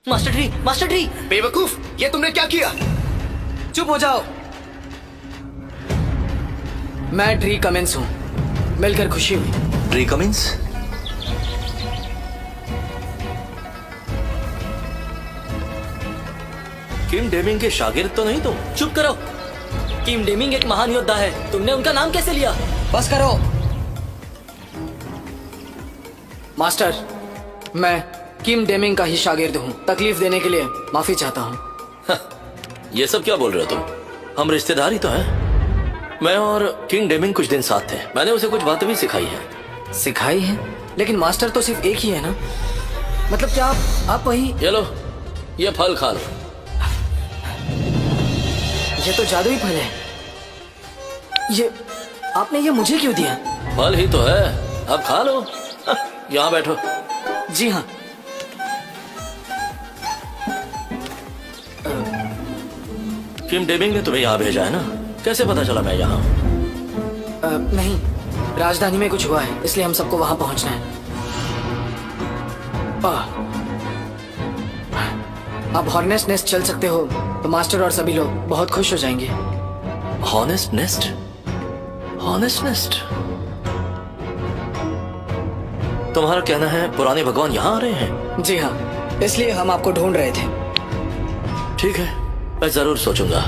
Master tree. बेवकूफ, ये तुमने क्या किया? चुप हो जाओ। मैं ट्री कमिंस हूँ, मिलकर खुशी हुई। Tree Cummins? किम डेमिंग के शागिर्द तो नहीं तुम? चुप करो। किम डेमिंग एक महान योद्धा है, तुमने उनका नाम कैसे लिया? बस करो। मास्टर, मैं किम डेमिंग का ही शागिर्द हूँ। तकलीफ देने के लिए माफी चाहता हूँ। ये सब क्या बोल रहे हो तुम? हम रिश्तेदार ही तो हैं। मैं और किंग डेमिंग कुछ दिन साथ थे। मैंने उसे कुछ बातें भी सिखाई है। सिखाई है? लेकिन मास्टर तो सिर्फ एक ही है ना? मतलब क्या आप वही? ये लो, ये फल खा लो। ये तो जादुई फल है। ये आपने ये मुझे क्यों दिया? फल ही तो है, अब खा लो। यहाँ बैठो। जी हाँ। किम डेमिंग ने तुम्हें यहाँ भेजा है ना? कैसे पता चला मैं यहाँ हूँ? नहीं, राजधानी में कुछ हुआ है, इसलिए हम सबको वहां पहुंचना है। आप हॉर्नेस्ट नेस्ट चल सकते हो तो मास्टर और सभी लोग बहुत खुश हो जाएंगे। Honest nest? Honest nest? तुम्हारा कहना है पुराने भगवान यहाँ आ रहे हैं? जी हाँ, इसलिए हम आपको ढूंढ रहे थे। ठीक है, मैं जरूर सोचूंगा।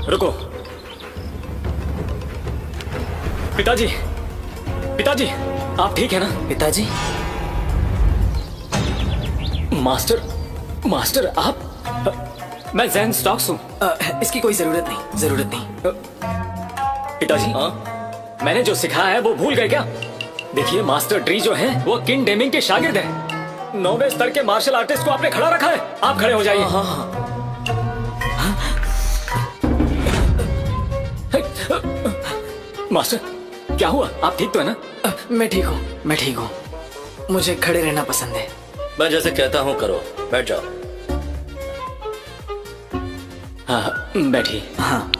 रुको। पिताजी, पिताजी, आप ठीक है ना? पिताजी? मास्टर आप? मैं जैन स्टॉक्स हूँ। इसकी कोई जरूरत नहीं। पिताजी, मैंने जो सिखाया है वो भूल गए क्या? देखिए, मास्टर ट्री जो है वो किंग डेमिंग के शागिर्द हैं। 9वें स्तर के मार्शल आर्टिस्ट को आपने खड़ा रखा है। आप खड़े हो जाइए। मास्टर, क्या हुआ? आप ठीक तो है ना? मैं ठीक हूँ। मुझे खड़े रहना पसंद है। मैं जैसे कहता हूँ करो। बैठ जाओ। हाँ, बैठिए। हाँ।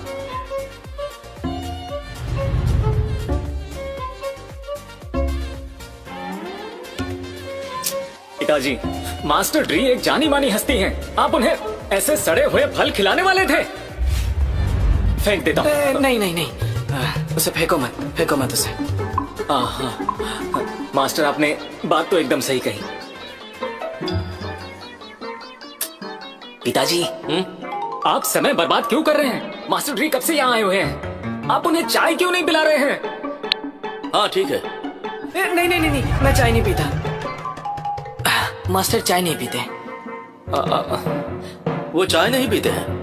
पिताजी, मास्टर ट्री एक जानी मानी हस्ती हैं। आप उन्हें ऐसे सड़े हुए फल खिलाने वाले थे? फेंक देता हूँ। नहीं, उसे फेंको मत उसे। हाँ, मास्टर आपने बात तो एकदम सही कही। पिताजी, आप समय बर्बाद क्यों कर रहे हैं? मास्टर ट्री कब से यहाँ आए हुए हैं? आप उन्हें चाय क्यों नहीं पिला रहे हैं? हाँ ठीक है। नहीं, मैं चाय नहीं पीता। मास्टर चाय नहीं पीते। वो चाय नहीं पीते हैं?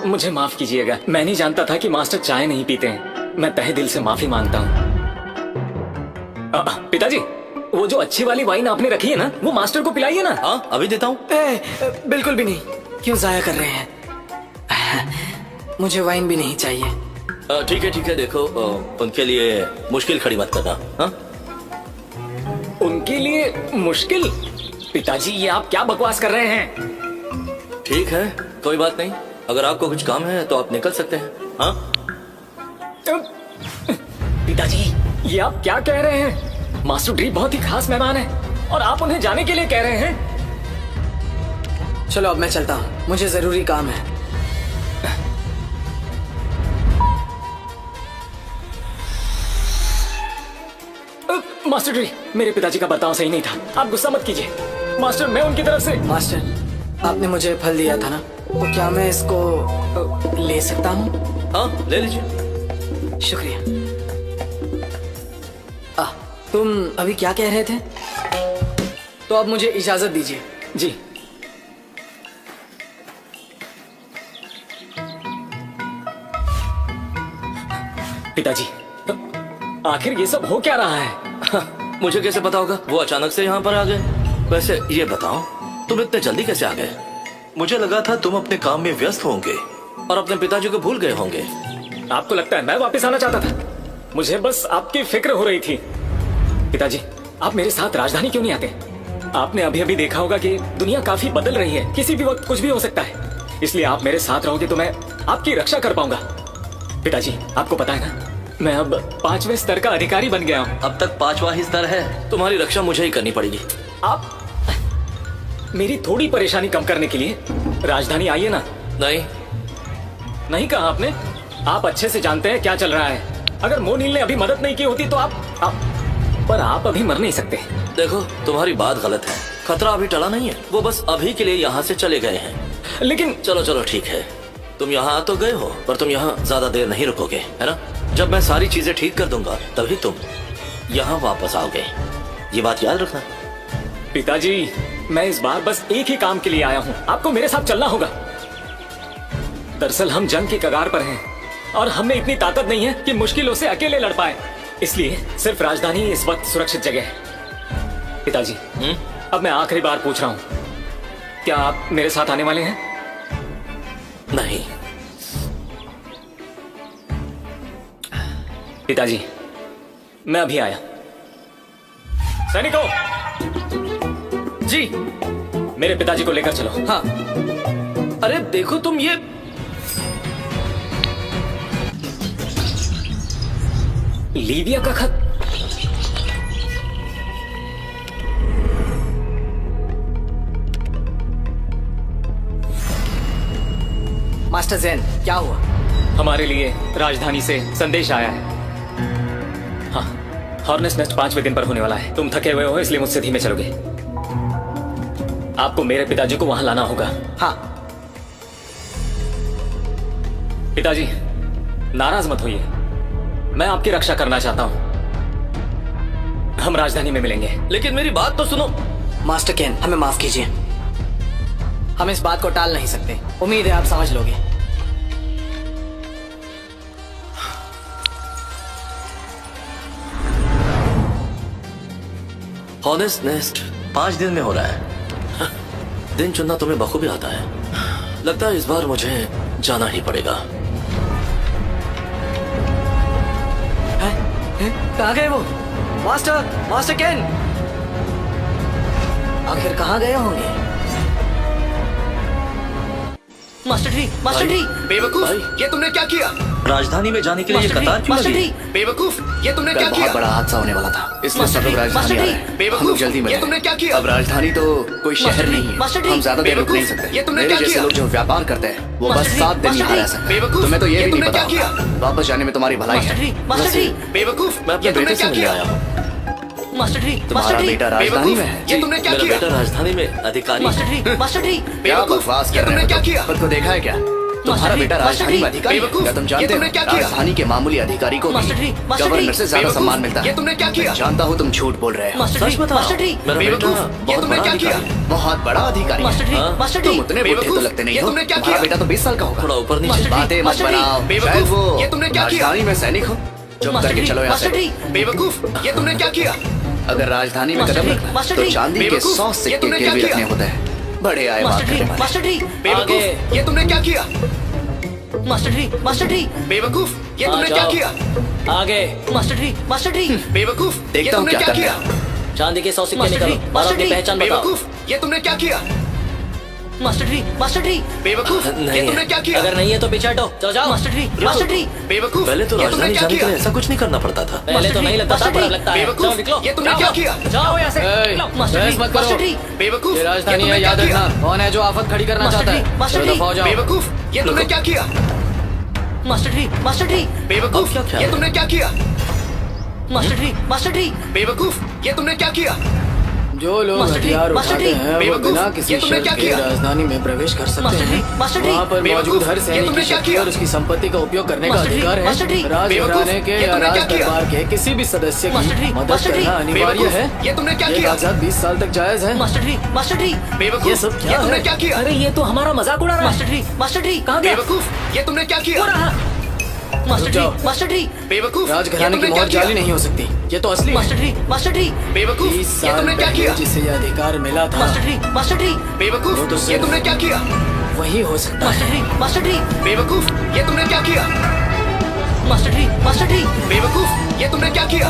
मुझे माफ कीजिएगा, मैं नहीं जानता था कि मास्टर चाय नहीं पीते हैं। मैं तहे दिल से माफी मांगता हूँ। पिताजी, वो जो अच्छी वाली वाइन आपने रखी है ना, वो मास्टर को पिलाइए ना। हाँ, अभी देता हूँ। बिल्कुल भी नहीं। क्यों जाया कर रहे हैं? मुझे वाइन भी नहीं चाहिए। ठीक है, देखो, उनके लिए मुश्किल खड़ी मत करना। हाँ? उनके लिए मुश्किल? पिताजी, ये आप क्या बकवास कर रहे हैं? ठीक है, कोई बात नहीं। अगर आपको कुछ काम है तो आप निकल सकते हैं। हाँ? पिताजी, ये आप क्या कह रहे हैं? मास्टर ट्री बहुत ही खास मेहमान है और आप उन्हें जाने के लिए कह रहे हैं? चलो अब मैं चलता हूँ, मुझे जरूरी काम है। मास्टर ट्री, मेरे पिताजी का बर्ताव सही नहीं था। आप गुस्सा मत कीजिए। मास्टर, मैं उनकी तरफ से। मास्टर, आपने मुझे फल दिया था ना, तो क्या मैं इसको ले सकता हूँ? हाँ, ले लीजिए। शुक्रिया। तुम अभी क्या कह रहे थे? तो अब मुझे इजाजत दीजिए। जी। पिताजी, आखिर ये सब हो क्या रहा है? मुझे कैसे पता होगा? वो अचानक से यहाँ पर आ गए। वैसे ये बताओ, तुम इतने जल्दी कैसे आ गए? मुझे लगा था तुम अपने काम में व्यस्त होंगे और अपने पिताजी को भूल गए होंगे। आपको लगता है मैं वापस आना चाहता था? मुझे बस आपकी फिक्र हो रही थी। पिताजी, आप मेरे साथ राजधानी क्यों नहीं आते? आपने अभी अभी देखा होगा कि दुनिया काफी बदल रही है, किसी भी वक्त कुछ भी हो सकता है। इसलिए आप मेरे साथ रहोगे तो मैं आपकी रक्षा कर पाऊंगा। पिताजी, आपको पता है ना, मैं अब 5वें स्तर का अधिकारी बन गया हूँ। अब तक 5वां ही स्तर है। तुम्हारी रक्षा मुझे ही करनी पड़ेगी। आप मेरी थोड़ी परेशानी कम करने के लिए राजधानी आइए ना। नहीं, नहीं कहा आपने। आप अच्छे से जानते हैं क्या चल रहा है। अगर मोनील ने अभी मदद नहीं की होती तो आप पर आप अभी मर नहीं सकते। देखो तुम्हारी बात गलत है। खतरा अभी टला नहीं है। वो बस अभी के लिए यहाँ से चले गए हैं। लेकिन चलो चलो ठीक है, तुम यहाँ आ तो गए हो, पर तुम यहाँ ज्यादा देर नहीं रुकोगे, है ना? जब मैं सारी चीजें ठीक कर दूंगा तभी तुम यहाँ वापस आओगे। ये बात याद रखना। पिताजी, मैं इस बार बस एक ही काम के लिए आया हूँ। आपको मेरे साथ चलना होगा। दरअसल हम जंग की कगार पर हैं और हमें इतनी ताकत नहीं है कि मुश्किलों से अकेले लड़ पाए। इसलिए सिर्फ राजधानी इस वक्त सुरक्षित जगह है। पिताजी, अब मैं आखिरी बार पूछ रहा हूँ, क्या आप मेरे साथ आने वाले हैं? नहीं। पिताजी, मैं अभी आया। सैनिकों, जी। मेरे पिताजी को लेकर चलो। हाँ। अरे देखो तुम ये लीबिया का खत। मास्टर जैन, क्या हुआ? हमारे लिए राजधानी से संदेश आया है। हाँ, हॉर्नेट्स नेस्ट 5वें दिन पर होने वाला है। तुम थके हुए हो इसलिए मुझसे धीमे चलोगे। आपको मेरे पिताजी को वहां लाना होगा। हाँ। पिताजी, नाराज मत होइए। मैं आपकी रक्षा करना चाहता हूं। हम राजधानी में मिलेंगे। लेकिन मेरी बात तो सुनो। मास्टर केन, हमें माफ कीजिए। हम इस बात को टाल नहीं सकते। उम्मीद है आप समझ लोगे। हॉर्नेट्स नेस्ट 5 दिन में हो रहा है। दिन चुनना तुम्हें बखूबी आता है। लगता है इस बार मुझे जाना ही पड़ेगा। कहाँ गए वो? मास्टर केन, आखिर कहाँ गए होंगे? मास्टर ट्री, बेवकूफ, ये तुमने क्या किया? राजधानी में जाने के लिए ये कतार क्यों मास्टर लगी? ट्री, बेवकूफ, ये तुमने क्या किया? बहुत बड़ा हादसा होने वाला था, इसलिए सब लोग राजधानी आ रहे हैं। हम लोग बेवकूफ, जल्दी ये मिलेंगे। तुमने क्या किया? अब राजधानी तो कोई शहर नहीं है, हम ज्यादा देर रुक नहीं सकते। ये तुमने मेरे क्या जैसे किया? लोग जो व्यापार करते हैं वो बस 7 दिन यहाँ रह सकते हैं। बेवकूफ, तुम्हें तो ये ये भी नहीं तुमने पता क्या होगा। वापस जाने में तुम्हारी भलाई है। मास्टर ट्री, बेवकूफ, मैं अपने ये तुमने बेटे से क्या मिलने किया? आया हूँ। मास्टर तुम्हारा ट्री, बेटा राजधानी में है। ये तुमने क्या मेरा किया? बेटा राजधानी में अधिकारी मास्टर है। ट्री, मास्टर ट्री, क्या बेवकूफ, बकवास ये कर रहे तुमने हो? क्या किया? खुद को देखा है क्या? तुम्हारा बेटा राजधानी में अधिकारी है। बेवकूफ, क्या तुम ये जानते तुमने हो क्या किया? राजधानी के मामूली अधिकारी को master tree, master governor tree, से ज्यादा बेवकूफ, सम्मान मिलता है। ये तुमने क्या किया? मैं जानता हूँ तुम झूठ बोल रहे हो। मास्टर सच ट्री, बताओ। मास्टर ट्री, मेरा बेटा बेवकूफ, ये बहुत तुमने बड़ा क्या किया? अधिकारी है। बहुत बड़ा अधिकारी मास्टर ट्री, है। मास्टर तुम ट्री, उतने बुढ़े तो बेवकूफ, लगते नहीं ये हो। तुमने क्या तुम्हारा किया? बेटा तो 20 साल का होगा। थोड़ा ऊपर नीचे। मास्टर ट्री, बातें मत मास्टर ट्री, बनाओ। बेवकूफ, शायद वो ये तुमने क्या किया? राजधानी में सैनिक हो। चुप मास्टर करके ट्री, चलो यहाँ मास्टर से। ट्री, बेवकूफ, ये तुमने क्या किया? अगर राजधानी में मास्टर कदम ट्री, रखना मास्टर तो ट्री, चांदी के बेवकूफ, 100 ये सिक्के तुमने क्या गिरवी किया? रखने होते हैं। बड़े आए बात मास्टर करने ट्री, वाले। मास्टर ट्री, बेवकूफ, ये तुमने क्या किया? मास्टर ट्री, मास्टर ट्री, बेवकूफ, ये तुमने क्या जाओ। किया? आगे, मास्टर ट्री, मास्टर ट्री, बेवकूफ, ये देखता हूँ तुमने क्या क्या करते किया? हो। चांदी के 100 सिक्के मास्टर निकालो ट्री, और मास्टर अपनी ट्री, पहचान बताओ। बेवकूफ, ये तुमने क्या किया? मास्टर ट्री, मास्टर ट्री, बेवकूफ, नहीं ये है। तुमने क्या किया? अगर नहीं है तो पीछे हटो। चलो जाओ। मास्टर ट्री, मास्टर ट्री, बेवकूफ, पहले तो ये तुमने राजधानी क्या जाने के किया? लिए ऐसा कुछ नहीं करना पड़ता था। पहले तो नहीं लगता था, पर अब लगता है। बेवकूफ, जाओ निकलो। ये तुमने जाओ। क्या किया? जाओ यहाँ से। ए, मास्टर बहस ट्री, मत करो। मास्टर ट्री, बेवकूफ, ये राजधानी तुमने है, क्या याद किया? रखना। कौन है जो आफत खड़ी करना मास्टर चाहता ट्री, है? मास्टर चलो ट्री, दफा हो जाओ। बेवकूफ, ये तुमने क्या किया? मास्टर ट्री, मास्टर ट्री, बेवकूफ, अब क्या ख्याल ये है? तुमने क्या किया? मास्टर ट्री, मास्टर ट्री, बेवकूफ, ये तुमने क्या किया? जो लोग मास्टर ट्री, हथियार मास्टर उठाते ट्री, हैं वो बेवकूफ, बिना ये किसी तुमने शर्त क्या के किया? राजधानी में प्रवेश कर सकते मास्टर ट्री, हैं। मास्टर ट्री, वहाँ पर बेवकूफ, मौजूद हर ये सैनिक तुमने की क्या शक्ति किया? और उसकी संपत्ति का उपयोग करने का मास्टर ट्री, अधिकार मास्टर ट्री, है। राज बेवकूफ, घराने के ये या तुमने राज क्या किया? दरबार के किसी भी सदस्य मास्टर की ट्री, मदद मास्टर ट्री, करना अनिवार्य बेवकूफ, है। ये तुमने क्या ये किया? कागजात 20 साल तक जायज है। मास्टर ट्री, मास्टर ट्री, बेवकूफ, ये सब क्या ये तुमने है? क्या किया? अरे ये तो हमारा मजाक उड़ा रहा है। मास्टर ट्री, मास्टर ट्री, कहाँ गया? बेवकूफ, ये तुमने क्या किया? मास्टर ट्री, जाओ। मास्टर ट्री, बेवकूफ, राज ये घराने तुमने की क्या मोहर किया? जाली नहीं हो सकती। ये तो असली मास्टर है। ट्री, मास्टर ट्री, बेवकूफ, 30 ये साल तुमने क्या पहले किया? जिसे ये अधिकार मिला था मास्टर ट्री, मास्टर ट्री, बेवकूफ, वो तो ये सिर्फ- तुमने क्या किया? वही हो सकता मास्टर है। ट्री, मास्टर ट्री, बेवकूफ, ये तुमने क्या किया? मास्टर ट्री, मास्टर ट्री, बेवकूफ, ये तुमने क्या किया?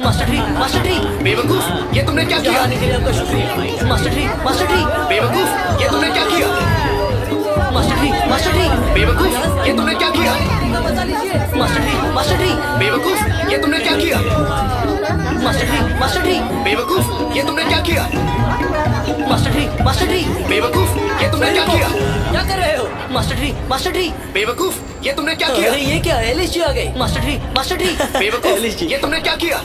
मास्टर ट्री, मास्टर ट्री, बेवकूफ, ये तुमने क्या किया? आने के लिए आपका शुक्रिया। मास्टर ट्री, मास्टर ट्री, बेवकूफ, ये तुमने क्या किया? मास्टर जी, मास्टर जी, बेवकूफ, ये तुमने क्या किया? बचा लीजिए। मास्टर जी, मास्टर जी, बेवकूफ, ये तुमने क्या किया? मास्टर जी, मास्टर जी, बेवकूफ, ये तुमने क्या किया? मास्टर जी, मास्टर जी, बेवकूफ, ये तुमने क्या किया? क्या कर रहे हो? मास्टर जी, मास्टर जी, बेवकूफ, ये तुमने क्या किया? अरे ये क्या है? एलिस जी आ गए। मास्टर जी, मास्टर जी, बेवकूफ, ये तुमने क्या किया?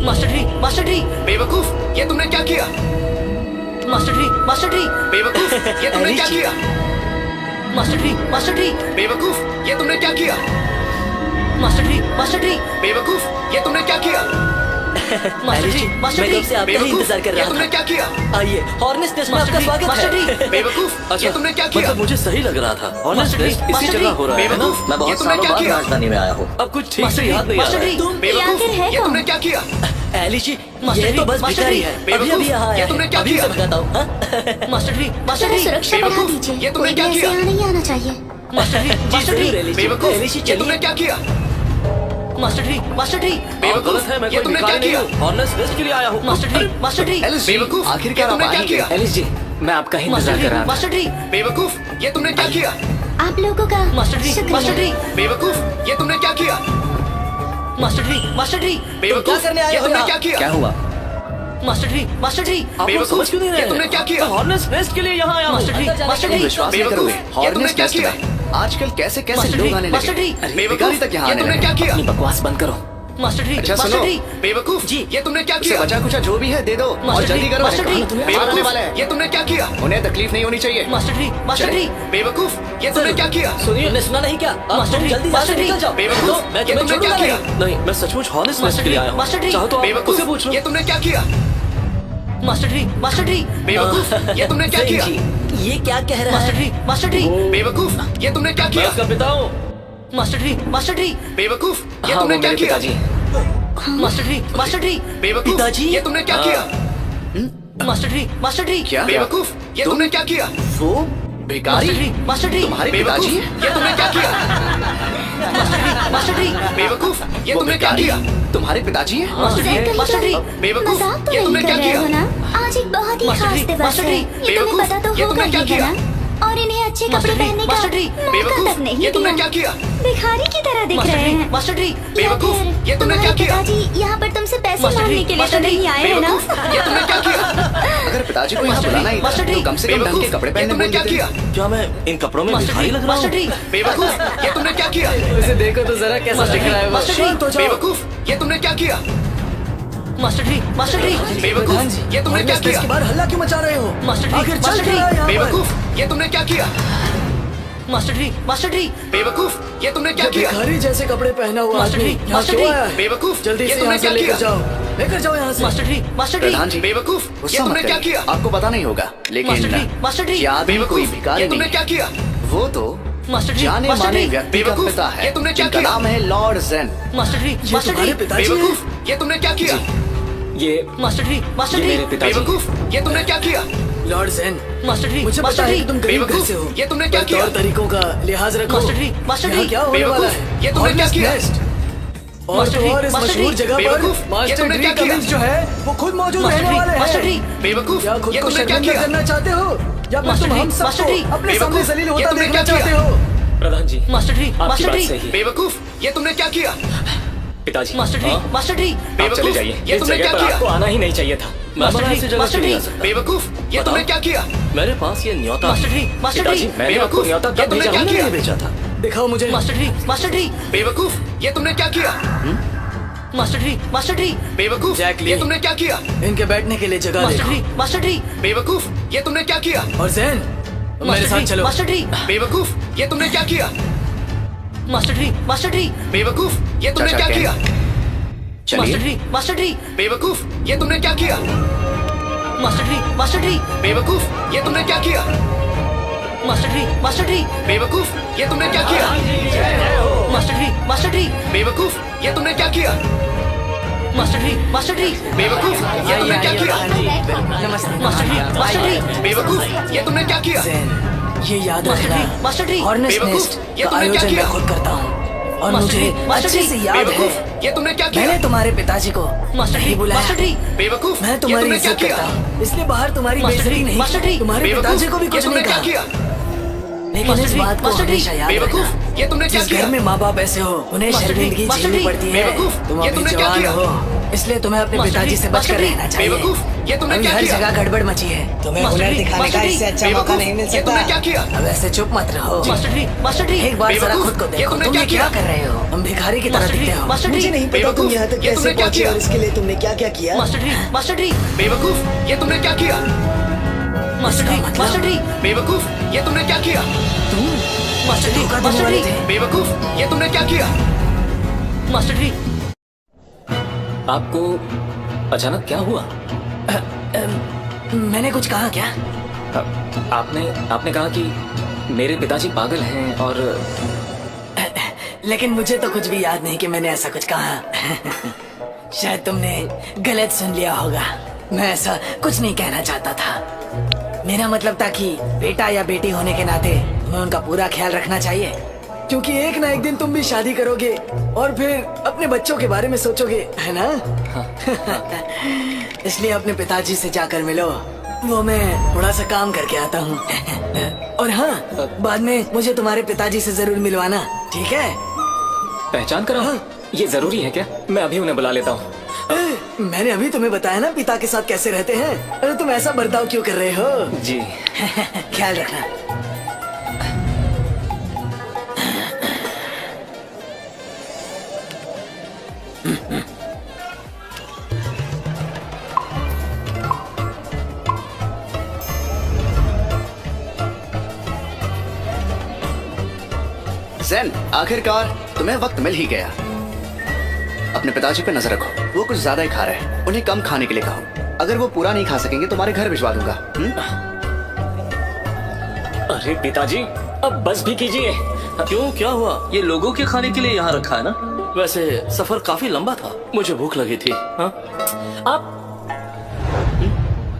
मास्टर जी, मास्टर जी, बेवकूफ, ये तुमने क्या किया? मास्टर जी, मास्टर जी, बेवकूफ, ये तुमने क्या किया? मास्टर जी, मास्टर जी, बेवकूफ, ये तुमने क्या किया? मास्टर जी, मास्टर जी, बेवकूफ, ये तुमने क्या किया? मास्टर जी, मास्टर जी, से आपका ही इंतजार कर ये रहा तुमने था। क्या किया? आइए, हॉर्नेस नेस्ट में आपका स्वागत है। मास्टर जी, बेवकूफ, ये तुमने क्या किया? मतलब मुझे सही लग रहा था। ऑनेस्ट मास्टर जी, इसी मास्टर जगह जी, हो रहा है ना? बेवकूफ, मैं ये बहुत तुमने सालों क्या बाद किया? राजधानी में आया हूँ। अब कुछ ठीक से याद नहीं आ मास्टर रहा जी, है। तुम बेवकूफ, ये तुमने क्या किया? एलिस जी, मास्टर ये जी, तो बस मास्टर भिखारी जी, है। अभी बेवकूफ, अभी यहाँ ये आया तुमने है। क्या अभी किया? से भगाता हूँ। हाँ? मास्टर जी, मास्टर थोड़ा जी, सुरक्षा बढ़ा बेवकूफ, दीजिए। ये तुमने कोई क्या भी ऐसे किया? यहाँ नहीं आना चाहिए। मास्टर जी, मास्टर जी, बेवकूफ, एलिस जी, ये तुमने चलिए। क्या किया? मास्टर जी, मास्टर जी, आप गलत है, मैं ये कोई तुमने भिखारी क्या नहीं किया? हूँ। ऑनेस्ट नेस्ट के लिए आया हूँ। मास्टर जी, मास्टर जी, एलिस जी, बेवकूफ, आखिरकार ये तुमने आप क्या आ किया? गए। एलिस जी, मैं आपका ही मास्टर इंतजार जी, कर रहा था। मास्टर जी, बेवकूफ, ये तुमने क्या किया? आप लोगों का मास्टर जी, मास्टर जी, शुक्रिया। बेवकूफ, ये तुमने क्या किया? मास्टर जी, मास्टर जी, बेवकूफ, क्या करने आए ये हो तुमने यहाँ? क्या किया? क्या हुआ? मास्टर जी, मास्टर जी, आप लोग बेवकूफ, समझ क्यों नहीं रहे ये तुमने क्या किया? ऑनेस्ट नेस्ट के लिए यहाँ आया हूँ। मास्टर जी, मास्टर तुम जी, विश्वास नहीं बेवकूफ, करोगे, ये तुमने हॉर्नेस क्या नेस्ट किया? में आजकल कैसे कैसे मास्टर लोग जी, आने मास्टर लगे। जी, अरे, बेवकूफ, भिखारी तक यहाँ ये आने तुमने लगे। क्या किया? अपनी बकवास बंद करो। मास्टर जी, अच्छा मास्टर सुनो, जी, बेवकूफ, जी, ये तुमने क्या उसे किया? बचा कुचा जो भी है दे दो और मास्टर जल्दी जी, करो। मास्टर जी, मारने वाला है। ये तुमने क्या किया? उन्हें तकलीफ नहीं होनी चाहिए। मास्टर जी, मास्टर चले। जी, बेवकूफ, ये तुमने क्या किया? सुनिए, तुमने सुना नहीं क्या? मास्टर जी, जल्दी मास्टर जी, निकल जाओ। बेवकूफ, तो मैं ये तुम्हें तुमने क्या छोड़ूंगा किया? नहीं। नहीं, मैं सचमुच ऑनेस्ट नेस्ट मास्टर के लिए जी, आया हूँ। मास्टर जी, चाहो तो आप बेवकूफ, उसे पूछ लो। ये तुमने क्या किया? मास्टर जी, मास्टर जी, बेवकूफ, ये तुमने क्या किया? ये क्या कह रहा है? मास्टर जी, मास्टर जी, बेवकूफ, ये तुमने क्या मैं किया? उसका पिता हूँ। मास्टर जी, मास्टर जी, बेवकूफ, ये हाँ, तुमने वो क्या मेरे किया? पिताजी। मास्टर जी, मास्टर जी, बेवकूफ, पिताजी, ये तुमने क्या किया? मास्टर जी, मास्टर जी, क्या? बेवकूफ, ये तुमने क्या किया? वो मास्टर भिखारी जी, मास्टर जी, तुम्हारे बेवकूफ, पिताजी? ये तुमने क्या किया? मास्टर जी, मास्टर जी, बेवकूफ, ये वो तुमने क्या भिखारी किया? तुम्हारे पिताजी हैं? मास्टर जी, मास्टर जी, बेवकूफ, मजाक तो ये नहीं तुमने कर क्या रहे किया? हो ना? आज एक बहुत ही मास्टर खास जी, दिवस मास्टर है। जी, ये तुम्हें बेवकूफ, पता तो ये होगा तुमने क्या ही है किया? ना? और इन्हें अच्छे मास्टर कपड़े जी, पहनने का मास्टर जी, मौका बेवकूफ, तक नहीं ये तुमने दिया। क्या किया? भिखारी की तरह दिख मास्टर रहे जी, हैं। मास्टर जी, या बेवकूफ, फिर ये तुमने क्या तुम्हारे किया? पिताजी यहाँ पर तुमसे पैसे मास्टर जी, मांगने के लिए मास्टर तो जी, नहीं आए हैं ना? बेवकूफ, ये तुमने क्या किया? अगर पिताजी को यहाँ मास्टर जी, बुलाना ही था मास्टर जी, तो कम से कम ढंग बेवकूफ, के कपड़े ये पहनने तुमने बोल क्या देते। किया? क्या मैं इन कपड़ों में मास्टर भिखारी जी, लग रहा मास्टर हूँ? जी, बेवकूफ, ये तुमने क्या किया? इसे देखो तो जरा कैसा दिख रहा है वो। मास्टर जी, शांत हो जाओ। बेवकूफ, ये तुमने क्या किया? मास्टर जी, मास्टर जी, बेवकूफ, ये तुमने क्या हॉर्नेस नेस्ट किया? के बाहर हल्ला क्यों मचा रहे हो? मास्टर जी, आखिर चल मास्टर क्या जी, रहा है यहाँ पर? बेवकूफ, ये तुमने क्या किया? मास्टर जी, मास्टर जी, बेवकूफ, ये तुमने क्या ये किया? भिखारी जैसे कपड़े पहना हुआ मास्टर आदमी जी, यहाँ मास्टर क्यों जी, आया है? बेवकूफ, जल्दी ये से तुमने यहाँ से क्या लेकर किया? जाओ यहाँ से। मास्टर जी, मास्टर जी, प्रधान जी, बेवकूफ, ये गुस्सा तुमने मत क्या करिए। किया? आपको पता नहीं होगा मास्टर लेकिन जी, मास्टर जी, ये आदमी कोई बेवकूफ, भिखारी ये तुमने नहीं क्या है। किया? वो तो मास्टर जी, जाने मास्टर माने जी, व्यक्ति का बेवकूफ, पिता है ये तुमने क्या जिनका किया? नाम है लॉर्ड जेन। मास्टर जी, ये मास्टर तुम्हारे जी, पिताजी हैं? बेवकूफ, ये तुमने क्या किया? ये मास्टर जी, मास्टर ये जी, मेरे पिताजी। बेवकूफ, ये तुमने क्या किया? लॉर्ड जेन, मास्टर जी, मुझे पता मास्टर है जी, कि तुम गरीब घर बेवकूफ, से हो। ये तुमने क्या पर किया? तौर तरीकों का लिहाज रखो। मास्टर जी, मास्टर यहाँ जी, क्या होने बेवकूफ, वाला है? ये तुमने क्या हॉर्नेस किया? नेस्ट। और मास्टर तो जी, और इस मास्टर मशहूर जी, जगह पर बेवकूफ, ये मास्टर तुमने डी क्या किया? कमिंस जो है वो खुद मौजूद मास्टर रहने जी, वाले मास्टर जी, हैं। बेवकूफ, या खुद ये को तुमने क्या शर्मिंदा किया? करना चाहते हो या फिर मास्टर तुम जी, हम मास्टर सबको जी, अपने बेवकूफ, सामने जलील ये होता तुमने देखना क्या चाहते किया? हो? प्रधान जी, मास्टर जी, आपकी मास्टर बात जी, सही है। बेवकूफ, ये तुमने क्या किया? पिताजी, मास्टर जी, मास्टर जी, आप बेवकूफ, चले जाइए। ये इस तुमने जगह क्या पर किया? आपको आना ही नहीं चाहिए था। मैं मास्टर बड़ा जी, ऐसी जगह मास्टर से नहीं आ जी, सकता। बेवकूफ, ये तुमने क्या किया? मेरे पास ये न्योता मास्टर जी, मास्टर पिताजी, जी, मैंने आपको बेवकूफ, न्योता ये कब तुमने भेजा? क्या मैंने किया? नहीं भेजा था। दिखाओ मुझे। मास्टर जी, मास्टर जी, बेवकूफ, ये तुमने क्या किया? मास्टर जी, मास्टर जी, बेवकूफ, जैक ली। ये तुमने क्या किया? इनके बैठने के लिए जगह मास्टर देखो। जी, मास्टर जी, बेवकूफ, ये तुमने क्या किया? और जैन तुम मेरे मास्टर साथ जी, चलो। मास्टर जी, बेवकूफ, ये तुमने क्या किया? मास्टर जी, मास्टर जी, बेवकूफ, ये तुमने चाचा क्या किया? मास्टर चलिए जी, मास्टर जी, बेवकूफ, ये तुमने क्या किया? मास्टर जी, मास्टर जी, बेवकूफ, ये तुमने क्या किया? मास्टर जी, मास्टर जी, बेवकूफ, ये तुमने क्या किया? मास्टर जी, मास्टर जी, बेवकूफ, ये तुमने क्या किया? मास्टर जी, मास्टर जी, बेवकूफ, ये तुमने क्या किया? नमस्ते। मास्टर जी, मास्टर जी, बेवकूफ, ये तुमने क्या किया? जैन, ये याद मास्टर जी, रखना मास्टर जी, हॉर्नेस बेवकूफ, नेस्ट ये का तुमने क्या आयोजन किया? मैं खुद करता हूँ और मास्टर मुझे जी, मास्टर अच्छे जी, से याद बेवकूफ, है ये तुमने क्या किया? मैंने तुम्हारे पिताजी को मास्टर नहीं जी, बुलाया। मास्टर जी, बेवकूफ, मैं ये तुम्हारी तुमने क्या इज्जत किया? करता हूँ इसलिए बाहर तुम्हारी मास्टर बेइज्जती जी, नहीं मास्टर जी, तुम्हारे बेवकूफ, पिताजी को भी ये कुछ तुमने नहीं क्या कहा। किया? लेकिन इस बात को हमेशा याद रखना, बेवकूफ, ये तुमने क्या जिस किया? घर में माँ बाप ऐसे हो उन्हें मास्टर जी, शर्मिंदगी मास्टर झेलनी जी, पड़ती है। बेवकूफ, तुम ये अभी तुमने क्या जवान किया? हो, इसलिए तुम्हें अपने मास्टर पिताजी जी, से बचकर मास्टर जी, रहना चाहिए। बेवकूफ, ये तुमने अभी क्या हर किया? जगह गड़बड़ मची है। तुम्हें मास्टर हुनर जी, दिखाने मास्टर का जी, इससे अच्छा बेवकूफ, मौका नहीं मिल ये तुमने क्या सकता। किया? अब ऐसे चुप मत रहो। मास्टर जी, एक बार जरा बेवकूफ, खुद को ये देखो, तुमने तुम क्या ये क्या किया? कर रहे हो? तुम भिखारी की तरह मास्टर जी, दिखते हो। मास्टर मुझे जी, नहीं पता बेवकूफ, तुम यहाँ तक ये कैसे तुमने क्या पहुंचे किया? और इसके लिए तुमने क्या क्या किया। मास्टर जी, बेवकूफ, ये तुमने क्या किया? मास्टर जी, बेवकूफ, ये तुमने क्या किया? मास्टर जी, धोखा देने मास्टर वाले जी, थे। बेवकूफ, ये तुमने क्या किया? मास्टर जी, आपको अचानक क्या हुआ? मैंने कुछ कहा क्या? आपने कहा कि मेरे पिताजी पागल हैं और लेकिन मुझे तो कुछ भी याद नहीं कि मैंने ऐसा कुछ कहा। शायद तुमने गलत सुन लिया होगा। मैं ऐसा कुछ नहीं कहना चाहता था। मेरा मतलब था कि बेटा या बेटी होने के नाते तुम्हें उनका पूरा ख्याल रखना चाहिए, क्योंकि एक ना एक दिन तुम भी शादी करोगे और फिर अपने बच्चों के बारे में सोचोगे, है ना? इसलिए अपने पिताजी से जाकर मिलो। वो मैं थोड़ा सा काम करके आता हूँ। और हाँ, बाद में मुझे तुम्हारे पिताजी से जरूर मिलवाना, ठीक है? पहचान करा? ये जरूरी है क्या? मैं अभी उन्हें बुला लेता हूँ। मैंने अभी तुम्हें बताया ना पिता के साथ कैसे रहते हैं। अरे तुम ऐसा बर्ताव क्यों कर रहे हो? जी। ख्याल रखना। जैन, आखिरकार तुम्हें वक्त मिल ही गया। अपने पिताजी पे नजर रखो, वो कुछ ज्यादा ही खा रहे हैं। उन्हें कम खाने के लिए कहो। अगर वो पूरा नहीं खा सकेंगे तुम्हारे घर भिजवा दूंगा। अरे पिताजी, अब बस भी कीजिए। क्यों, क्या हुआ? ये लोगों के खाने के लिए यहाँ रखा है ना? वैसे सफर काफी लंबा था, मुझे भूख लगी थी। हाँ? आप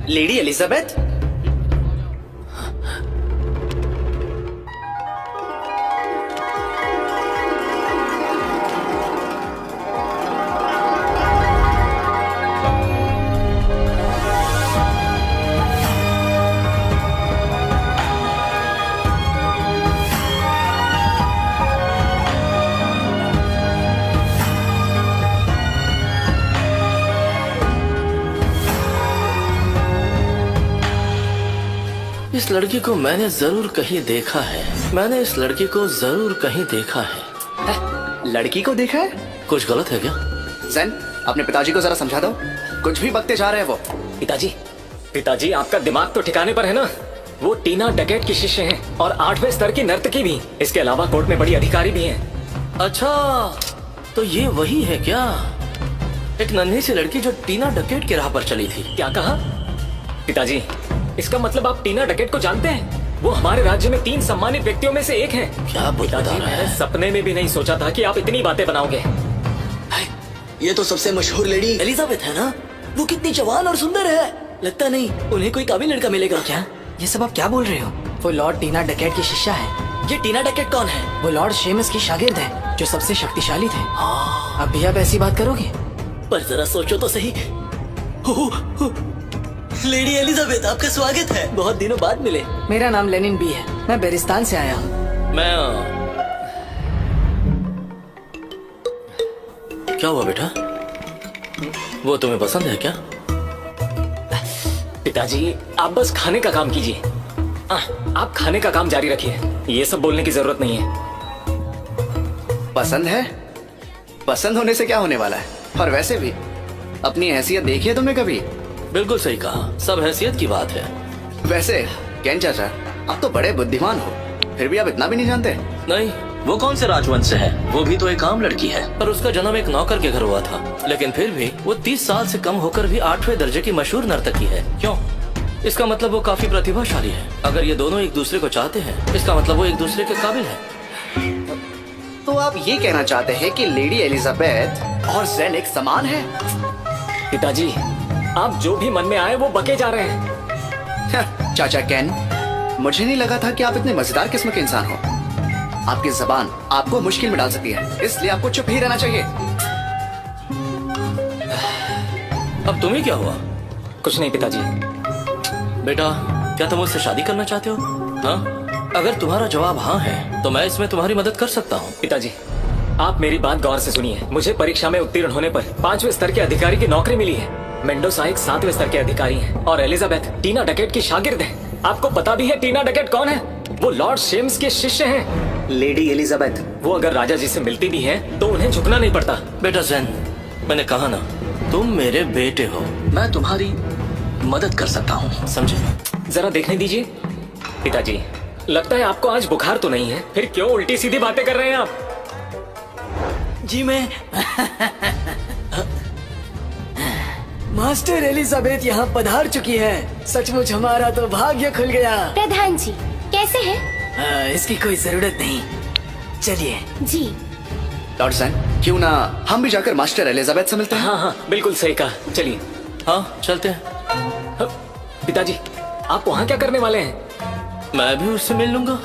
लेडी एलिजाबेथ, इस लड़की को मैंने जरूर कहीं देखा है। मैंने इस लड़की को जरूर कहीं देखा है। लड़की को देखा है? कुछ गलत है क्या? जैन, अपने पिताजी को जरा समझा दो। कुछ भी बकते जा रहे हैं वो। पिताजी, आपका दिमाग तो ठिकाने पर है ना? वो टीना डकैत की शिष्य हैं और 8वें स्तर की नर्तकी भी। इसके अलावा कोर्ट में बड़ी अधिकारी भी हैं। अच्छा, तो ये वही है क्या? एक नन्ही सी लड़की जो टीना डकैत की राह पर चली थी। क्या कहा? पिताजी, इसका मतलब आप टीना डकैत को जानते हैं? वो हमारे राज्य में 3 सम्मानित व्यक्तियों में से एक हैं। क्या बता पिताजी, रहा है? मैंने सपने में भी नहीं सोचा था कि आप इतनी बातें बनाओगे। ये तो सबसे मशहूर लेडी एलिजाबेथ है ना? वो कितनी जवान और सुंदर है। लगता नहीं उन्हें कोई काबिल लड़का मिलेगा। क्या ये सब आप क्या बोल रहे हो? वो लॉर्ड टीना डकैत की शिष्या है। ये टीना डकैत कौन है? वो लॉर्ड शेमस की शागिर्द है, जो सबसे शक्तिशाली थे। अब भी आप ऐसी बात करोगे? पर जरा सोचो तो सही। लेडी एलिजाबेथ, आपका स्वागत है। बहुत दिनों बाद मिले। मेरा नाम लेनिन बी है। मैं बेरिस्तान से आया हूँ। मैं क्या हुआ बेटा? वो तुम्हें पसंद है क्या? पिताजी, आप बस खाने का काम कीजिए। आप खाने का काम जारी रखिए। ये सब बोलने की जरूरत नहीं है। पसंद है? पसंद होने से क्या होने वाला है? और वैसे भी अपनी हैसियत देखी है तुमने कभी? बिल्कुल सही कहा, सब हैसियत की बात है। वैसे कैन चाचा, आप तो बड़े बुद्धिमान हो, फिर भी आप इतना भी नहीं जानते? नहीं, वो कौन से राजवंश से है? वो भी तो एक आम लड़की है। पर उसका जन्म एक नौकर के घर हुआ था, लेकिन फिर भी वो 30 साल से कम होकर भी 8वें दर्जे की मशहूर नर्तकी है। क्यों? इसका मतलब वो काफी प्रतिभाशाली है। अगर ये दोनों एक दूसरे को चाहते हैं, इसका मतलब वो एक दूसरे के काबिल है। तो आप ये कहना चाहते हैं कि लेडी एलिजाबेथ और जैन एक समान है? पिताजी, आप जो भी मन में आए वो बके जा रहे हैं। चाचा कैन, मुझे नहीं लगा था कि आप इतने मजेदार किस्म के इंसान हो। आपकी जबान आपको मुश्किल में डाल सकती है, इसलिए आपको चुप ही रहना चाहिए। अब तुम्हें क्या हुआ? कुछ नहीं पिताजी। बेटा, क्या तुम उससे शादी करना चाहते हो? हाँ? अगर तुम्हारा जवाब हाँ है तो मैं इसमें तुम्हारी मदद कर सकता हूँ। पिताजी, आप मेरी बात गौर से सुनिए। मुझे परीक्षा में उत्तीर्ण होने पर 5वें स्तर के अधिकारी की नौकरी मिली है। मेंडोसा एक 7वें स्तर के अधिकारी हैं और एलिजाबेथ टीना डकेट की शागिर्द है। आपको पता भी है टीना डकेट कौन है? वो लॉर्ड शेम्स के शिष्य हैं। लेडी एलिजाबेथ, वो अगर राजा जी से मिलती भी हैं तो उन्हें झुकना नहीं पड़ता। बेटा जैन, मैंने कहा ना, तुम मेरे बेटे हो, मैं तुम्हारी मदद कर सकता हूँ, समझे? जरा देखने दीजिए। पिताजी, लगता है आपको आज बुखार तो नहीं है, फिर क्यों उल्टी सीधी बातें कर रहे हैं आप? जी मैं मास्टर एलिजाबेथ यहाँ पधार चुकी है। सचमुच हमारा तो भाग्य खुल गया। प्रधान जी कैसे हैं? इसकी कोई जरूरत नहीं, चलिए। जी लॉर्ड सैन, क्यों ना हम भी जाकर मास्टर एलिजाबेथ से मिलते हैं? हाँ हाँ, बिल्कुल सही कहा, चलिए। हाँ चलते हैं। पिताजी, आप वहाँ क्या करने वाले हैं? मैं भी उससे मिल लूंगा।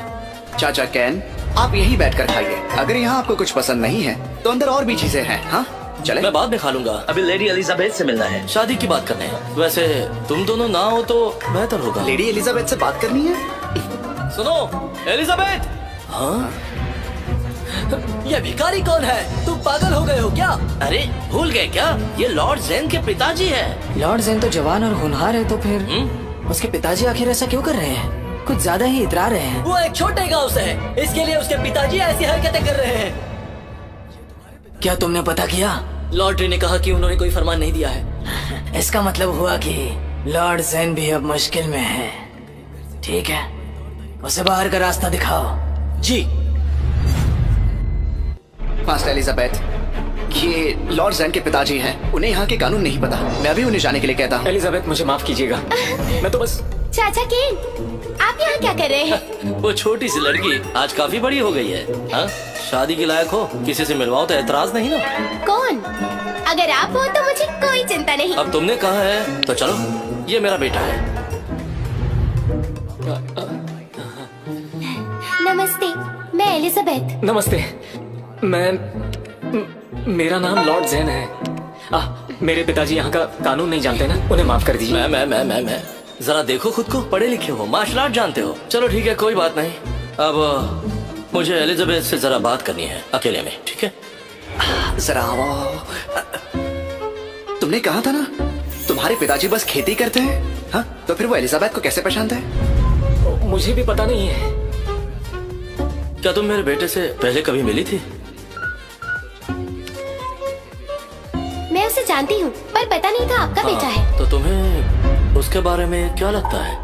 चाचा कैन, आप यहीं बैठकर खाइए। अगर यहाँ आपको कुछ पसंद नहीं है तो अंदर और भी चीजें हैं। हाँ चले। मैं बाद में खा लूंगा, अभी लेडी एलिजाबेथ से मिलना है, शादी की बात करने है। वैसे तुम दोनों ना हो तो बेहतर होगा। लेडी एलिजाबेथ से बात करनी है? सुनो एलिजाबेथ। हाँ, ये भिखारी कौन है? तुम पागल हो गए हो क्या? अरे भूल गए क्या? ये लॉर्ड जैन के पिताजी है। लॉर्ड जैन तो जवान और होनहार है, तो फिर उसके पिताजी आखिर ऐसा क्यों कर रहे हैं? कुछ ज्यादा ही इतरा रहे हैं। वो एक छोटे गांव से है, इसके लिए उसके पिताजी ऐसी हरकतें कर रहे हैं। क्या तुमने पता किया? लॉर्ड ने कहा कि उन्होंने कोई फरमान नहीं दिया है। इसका मतलब हुआ कि लॉर्ड जैन भी अब मुश्किल में है। ठीक है, उसे बाहर का रास्ता दिखाओ। जी। मास्टर एलिजाबेथ, ये लॉर्ड जैन के पिताजी हैं। उन्हें यहाँ के कानून नहीं पता। मैं भी उन्हें जाने के लिए कहता हूँ। एलिजाबेथ, मुझे माफ कीजिएगा, मैं तो बस। चाचा केन, आप यहाँ क्या कर रहे हैं? वो छोटी सी लड़की आज काफी बड़ी हो गई है। हाँ, शादी के लायक हो, किसी से मिलवाओ तो एतराज नहीं ना? कौन? अगर आप हो तो मुझे कोई चिंता नहीं। अब तुमने कहा है तो चलो, ये मेरा बेटा है। नमस्ते, मैं एलिजाबेथ। नमस्ते, मेरा नाम लॉर्ड जैन है। मेरे पिताजी यहाँ का कानून नहीं जानते ना, उन्हें माफ कर दीजिए। मैं जरा देखो खुद को, पढ़े लिखे हो, मार्शल आर्ट जानते हो। चलो ठीक है, कोई बात नहीं। अब मुझे एलिजाबेथ से जरा बात करनी है अकेले में, ठीक है? जरा आओ। तुमने कहा था ना तुम्हारे पिताजी बस खेती करते हैं। हाँ, तो फिर वो एलिजाबेथ को कैसे पहचानते हैं? मुझे भी पता नहीं है। क्या तुम मेरे बेटे से पहले कभी मिली थी? मैं उसे जानती हूँ, पर पता नहीं था आपका बेटा है। तो तुम्हें उसके बारे में क्या लगता है?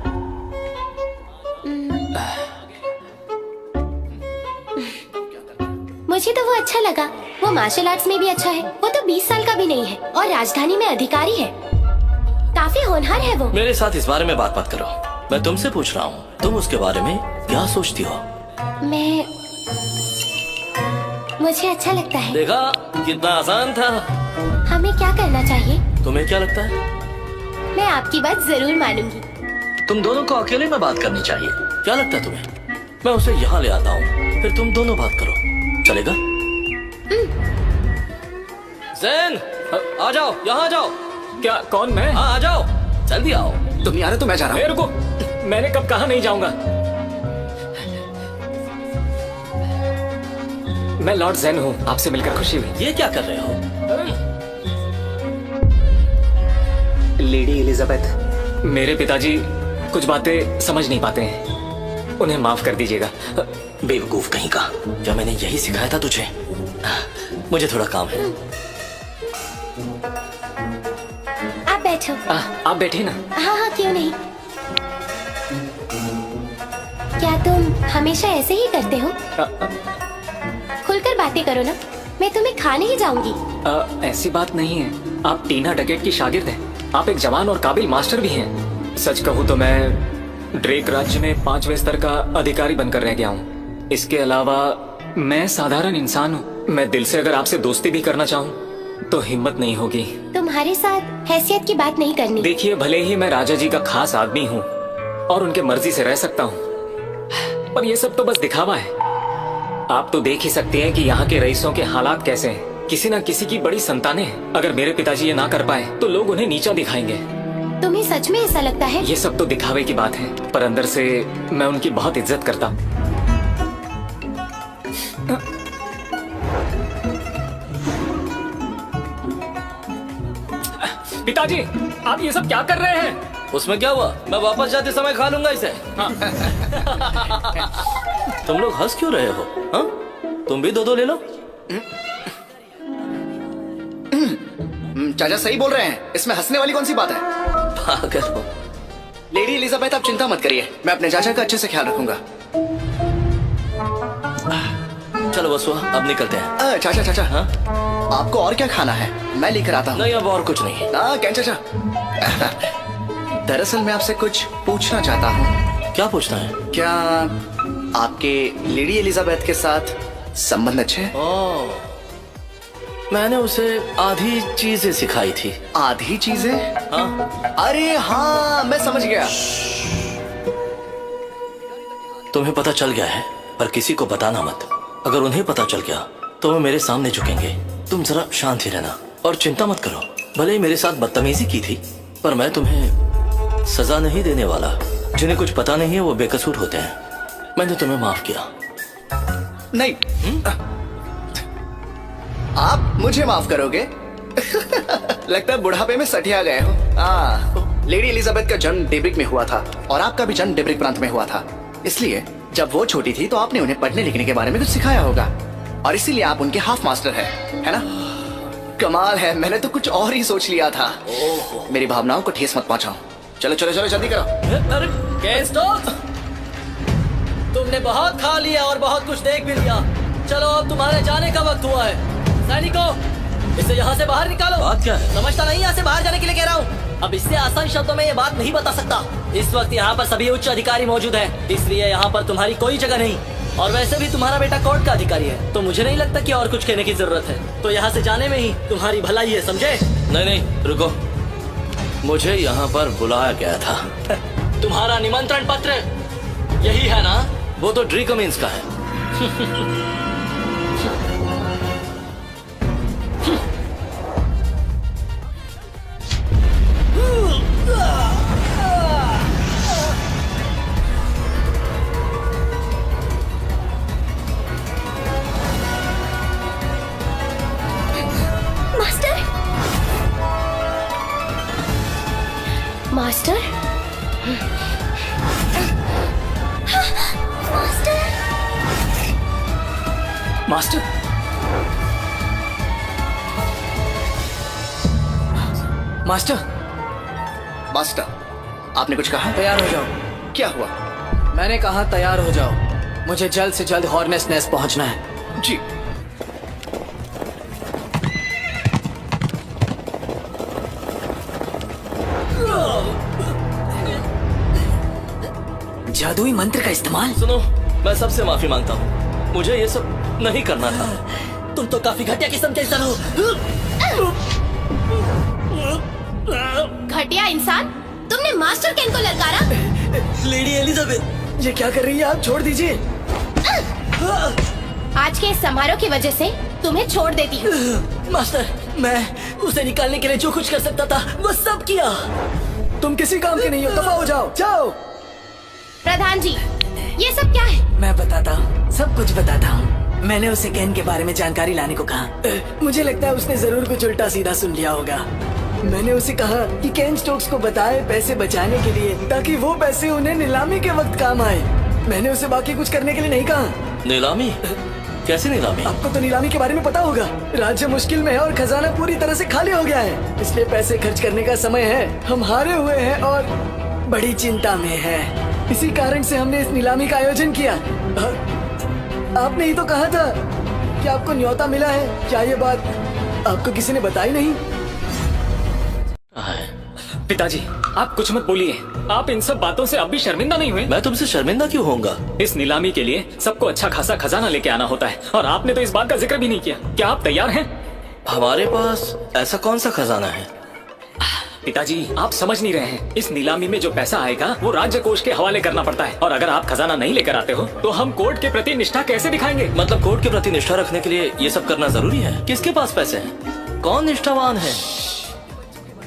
मुझे तो वो अच्छा लगा। वो मार्शल आर्ट्स में भी अच्छा है। वो तो 20 साल का भी नहीं है और राजधानी में अधिकारी है। काफी होनहार है वो। मेरे साथ इस बारे में बात मत करो, मैं तुमसे पूछ रहा हूँ, तुम उसके बारे में क्या सोचती हो? मुझे अच्छा लगता है। देखा, कितना आसान था। हमें क्या करना चाहिए? तुम्हें क्या लगता है? मैं आपकी बात जरूर मानूंगी। तुम दोनों को अकेले में बात करनी चाहिए। क्या लगता है तुम्हें? मैं उसे यहाँ ले आता हूँ, फिर तुम दोनों बात करो, चलेगा? जैन, आ जाओ, यहाँ आ जाओ। क्या? कौन? मैं? हाँ, आ जाओ, जल्दी आओ। तुम नहीं आ रहे तो मैं जा रहा हूँ। रुको, मैंने कब कहा नहीं जाऊंगा। मैं लॉर्ड जैन हूँ, आपसे मिलकर खुशी हुई। ये क्या कर रहे हो? लेडी एलिजाबेथ, मेरे पिताजी कुछ बातें समझ नहीं पाते हैं, उन्हें माफ कर दीजिएगा। बेवकूफ कहीं का, क्या मैंने यही सिखाया था तुझे? मुझे थोड़ा काम है। आप बैठो। आप बैठिए ना। हाँ हाँ, क्यों नहीं। क्या तुम हमेशा ऐसे ही करते हो? खुलकर बातें करो ना, मैं तुम्हें खाने ही जाऊंगी। ऐसी बात नहीं है, आप टीना डकेट की शागिर्द हैं। आप एक जवान और काबिल मास्टर भी हैं। सच कहूँ तो मैं ड्रेक राज्य में 5वें स्तर का अधिकारी बनकर रह गया हूँ। इसके अलावा मैं साधारण इंसान हूँ। मैं दिल से अगर आपसे दोस्ती भी करना चाहूँ तो हिम्मत नहीं होगी। तुम्हारे साथ हैसियत की बात नहीं करनी। देखिए, भले ही मैं राजा जी का खास आदमी हूँ और उनके मर्जी से रह सकता हूँ, पर ये सब तो बस दिखावा है। आप तो देख ही सकते हैं कि यहाँ के रईसों के हालात कैसे हैं। किसी न किसी की बड़ी संतानें हैं। अगर मेरे पिताजी ये ना कर पाए तो लोग उन्हें नीचा दिखाएंगे। तुम्हें सच में ऐसा लगता है? ये सब तो दिखावे की बात है, पर अंदर से मैं उनकी बहुत इज्जत करता हूँ। पिताजी, आप ये सब क्या कर रहे हैं? उसमें क्या हुआ, मैं वापस जाते समय खा लूंगा इसे। हाँ। तुम लोग हंस क्यों रहे हो? हाँ? तुम भी दो ले लो। चाचा सही बोल रहे हैं, इसमें हंसने वाली कौन सी बात है? पागल हो। लेडी एलिजाबेथ, आप चिंता मत करिए, मैं अपने चाचा का अच्छे से ख्याल रखूंगा। चलो वसुआ, अब निकलते हैं। चाचा चाचा, हाँ? आपको और क्या खाना है? मैं लेकर आता हूँ। नहीं, अब और कुछ नहीं। क्या चाचा? दरअसल मैं आपसे कुछ पूछना चाहता हूँ। क्या पूछना है? क्या आपके लेडी एलिजाबेथ के साथ संबंध अच्छे हैं? ओह, मैंने उसे आधी चीजें सिखाई थी। आधी चीजें? हाँ? अरे हाँ, मैं समझ गया। तुम्हें पता चल गया है, पर किसी को बताना मत। अगर उन्हें पता चल गया तो वो मेरे सामने झुकेंगे। तुम जरा शांत ही रहना और चिंता मत करो। भले ही मेरे साथ बदतमीजी की थी, पर मैं तुम्हें सजा नहीं देने वाला। जिन्हें कुछ पता नहीं है वो बेकसूर होते हैं। मैंने तुम्हें माफ किया। नहीं, आप मुझे माफ करोगे? लगता है बुढ़ापे में सठिया गए हो। लेडी एलिजाबेथ का जन्म डेब्रिक में हुआ था और आपका भी जन्म डेब्रिक प्रांत में हुआ था। इसलिए जब वो छोटी थी तो आपने उन्हें पढ़ने लिखने के बारे में कुछ सिखाया होगा और इसीलिए आप उनके हाफ मास्टर हैं, है ना? कमाल है, मैंने तो कुछ और ही सोच लिया था। मेरी भावनाओं को ठेस मत पहुंचाओ। चलो चलो चलो, जल्दी करो। अरे गैंगस्टर्स, तुमने बहुत खा लिया और बहुत कुछ देख भी लिया। चलो अब तुम्हारे जाने का वक्त हुआ है। सैनिकों, इसे यहाँ से बाहर निकालो। बात क्या है? समझता नहीं, यहाँ से बाहर जाने के लिए कह रहा हूँ। अब इससे आसान शब्दों में ये बात नहीं बता सकता। इस वक्त यहाँ पर सभी उच्च अधिकारी मौजूद हैं, इसलिए यहाँ पर तुम्हारी कोई जगह नहीं। और वैसे भी तुम्हारा बेटा कोर्ट का अधिकारी है, तो मुझे नहीं लगता कि और कुछ कहने की जरूरत है। तो यहाँ से जाने में ही तुम्हारी भलाई है, समझे? नहीं नहीं, रुको। मुझे यहाँ पर बुलाया गया था। तुम्हारा निमंत्रण पत्र यही है ना? वो तो ड्री कमिंस का है। Master? Master? Master? Master? Master, आपने कुछ कहा? तैयार हो जाओ। क्या हुआ? मैंने कहा तैयार हो जाओ, मुझे जल्द से जल्द हॉर्नेट्स नेस्ट पहुंचना है। जी। जादुई मंत्र का इस्तेमाल? सुनो, मैं सबसे माफी मांगता हूँ, मुझे ये सब नहीं करना था। तुम तो काफी घटिया किस्म के इंसान हो। घटिया इंसान? तुमने मास्टर केन को ललकारा? लेडी एलिजाबेथ, ये क्या कर रही है आप? छोड़ दीजिए। आज के इस समारोह की वजह से तुम्हें छोड़ देती हूँ। मास्टर, मैं उसे निकालने के लिए जो कुछ कर सकता था वो सब किया। तुम किसी काम के नहीं हो, दफा हो जाओ। जाओ। प्रधान जी, ये सब क्या है? मैं बताता हूँ, सब कुछ बताता हूँ। मैंने उसे केन के बारे में जानकारी लाने को कहा। मुझे लगता है उसने जरूर कुछ उल्टा सीधा सुन लिया होगा। मैंने उसे कहा कि केन स्टोक्स को बताए पैसे बचाने के लिए, ताकि वो पैसे उन्हें नीलामी के वक्त काम आए। मैंने उसे बाकी कुछ करने के लिए नहीं कहा। नीलामी? कैसे नीलामी? आपको तो नीलामी के बारे में पता होगा। राज्य मुश्किल में है और खजाना पूरी तरह से खाली हो गया है, इसलिए पैसे खर्च करने का समय है। हम हारे हुए हैं और बड़ी चिंता में है। इसी कारण से हमने इस नीलामी का आयोजन किया। आपने ही तो कहा था कि आपको न्योता मिला है। क्या ये बात आपको किसी ने बताई नहीं? पिताजी, आप कुछ मत बोलिए। आप इन सब बातों से अब भी शर्मिंदा नहीं हुए? मैं तुमसे शर्मिंदा क्यों होऊंगा? इस नीलामी के लिए सबको अच्छा खासा खजाना लेके आना होता है और आपने तो इस बात का जिक्र भी नहीं किया। क्या आप तैयार हैं? हमारे पास ऐसा कौन सा खजाना है? पिताजी, आप समझ नहीं रहे हैं। इस नीलामी में जो पैसा आएगा वो राज्य कोष के हवाले करना पड़ता है, और अगर आप खजाना नहीं लेकर आते हो तो हम कोर्ट के प्रति निष्ठा कैसे दिखाएंगे? मतलब कोर्ट के प्रति निष्ठा रखने के लिए ये सब करना जरूरी है? किसके पास पैसे हैं? कौन निष्ठावान है?